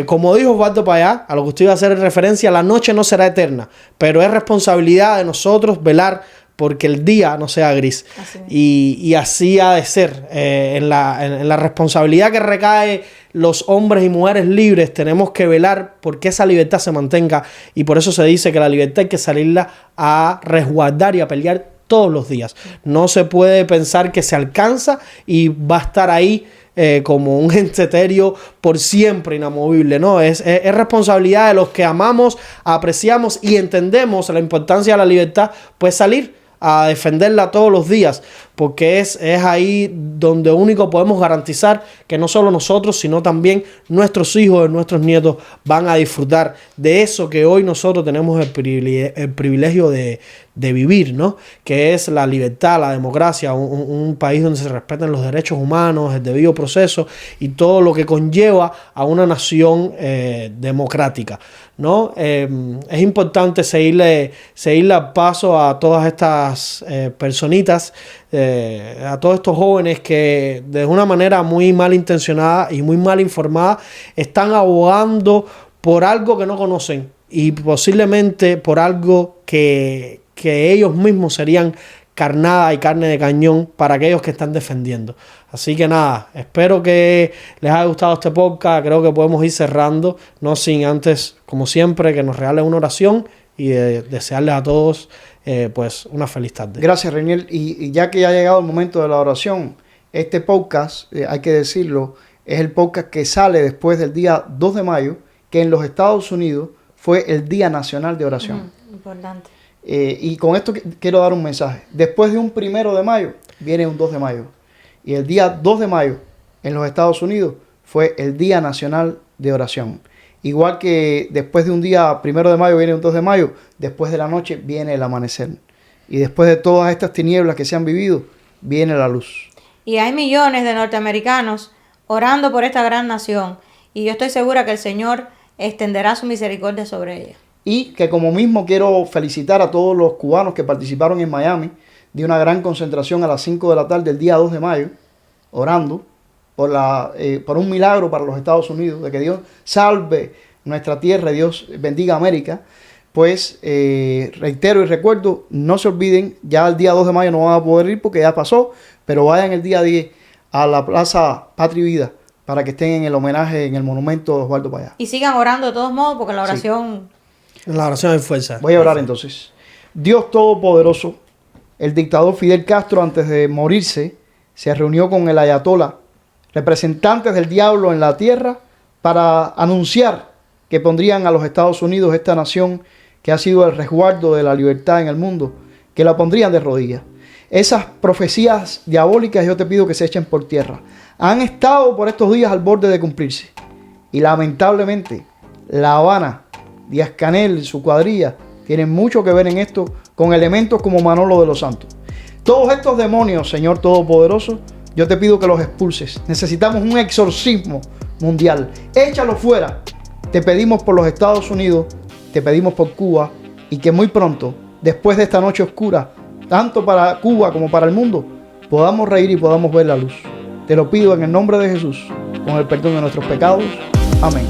Como dijo Osvaldo Payá, a lo que usted iba a hacer referencia, la noche no será eterna, pero es responsabilidad de nosotros velar porque el día no sea gris. Y así ha de ser. En la responsabilidad que recae los hombres y mujeres libres, tenemos que velar porque esa libertad se mantenga. Y por eso se dice que la libertad hay que salirla a resguardar y a pelear todos los días. No se puede pensar que se alcanza y va a estar ahí como un ente etéreo por siempre inamovible, ¿no? Es responsabilidad de los que amamos, apreciamos y entendemos la importancia de la libertad, pues salir a defenderla todos los días, porque es ahí donde único podemos garantizar que no solo nosotros, sino también nuestros hijos y nuestros nietos van a disfrutar de eso que hoy nosotros tenemos el privilegio de vivir, ¿no? Que es la libertad, la democracia, un país donde se respetan los derechos humanos, el debido proceso y todo lo que conlleva a una nación democrática, ¿no? Es importante seguirle paso a todas estas personitas, a todos estos jóvenes que de una manera muy mal intencionada y muy mal informada están abogando por algo que no conocen y posiblemente por algo que ellos mismos serían carnada y carne de cañón para aquellos que están defendiendo. Así que nada, espero que les haya gustado este podcast. Creo que podemos ir cerrando, no sin antes, como siempre, que nos regalen una oración y desearles a todos pues una feliz tarde. Gracias, Reniel. Y ya que ya ha llegado el momento de la oración, este podcast, hay que decirlo, es el podcast que sale después del día 2 de mayo, que en los Estados Unidos fue el Día Nacional de Oración. Importante. Y con esto quiero dar un mensaje. Después de un 1 de mayo, viene un 2 de mayo. Y el día 2 de mayo, en los Estados Unidos, fue el Día Nacional de Oración. Igual que después de un día 1 de mayo viene un 2 de mayo, después de la noche viene el amanecer. Y después de todas estas tinieblas que se han vivido, viene la luz. Y hay millones de norteamericanos orando por esta gran nación. Y yo estoy segura que el Señor extenderá su misericordia sobre ella. Y que como mismo quiero felicitar a todos los cubanos que participaron en Miami de una gran concentración a las 5 de la tarde del día 2 de mayo, orando por un milagro para los Estados Unidos, de que Dios salve nuestra tierra, Dios bendiga América. Pues reitero y recuerdo, no se olviden, ya el día 2 de mayo no van a poder ir porque ya pasó, pero vayan el día 10 a la Plaza Patria y Vida para que estén en el homenaje en el monumento de Osvaldo Payá. Y sigan orando de todos modos porque la oración... Sí. En la oración hay fuerza. Voy a orar entonces. Dios Todopoderoso, el dictador Fidel Castro antes de morirse se reunió con el ayatolá, representantes del diablo en la tierra, para anunciar que pondrían a los Estados Unidos, esta nación que ha sido el resguardo de la libertad en el mundo, que la pondrían de rodillas. Esas profecías diabólicas yo te pido que se echen por tierra. Han estado por estos días al borde de cumplirse. Y lamentablemente La Habana, Díaz-Canel, su cuadrilla, tienen mucho que ver en esto con elementos como Manolo de los Santos. Todos estos demonios, Señor Todopoderoso, yo te pido que los expulses. Necesitamos un exorcismo mundial. Échalos fuera. Te pedimos por los Estados Unidos, te pedimos por Cuba y que muy pronto, después de esta noche oscura, tanto para Cuba como para el mundo, podamos reír y podamos ver la luz. Te lo pido en el nombre de Jesús, con el perdón de nuestros pecados. Amén.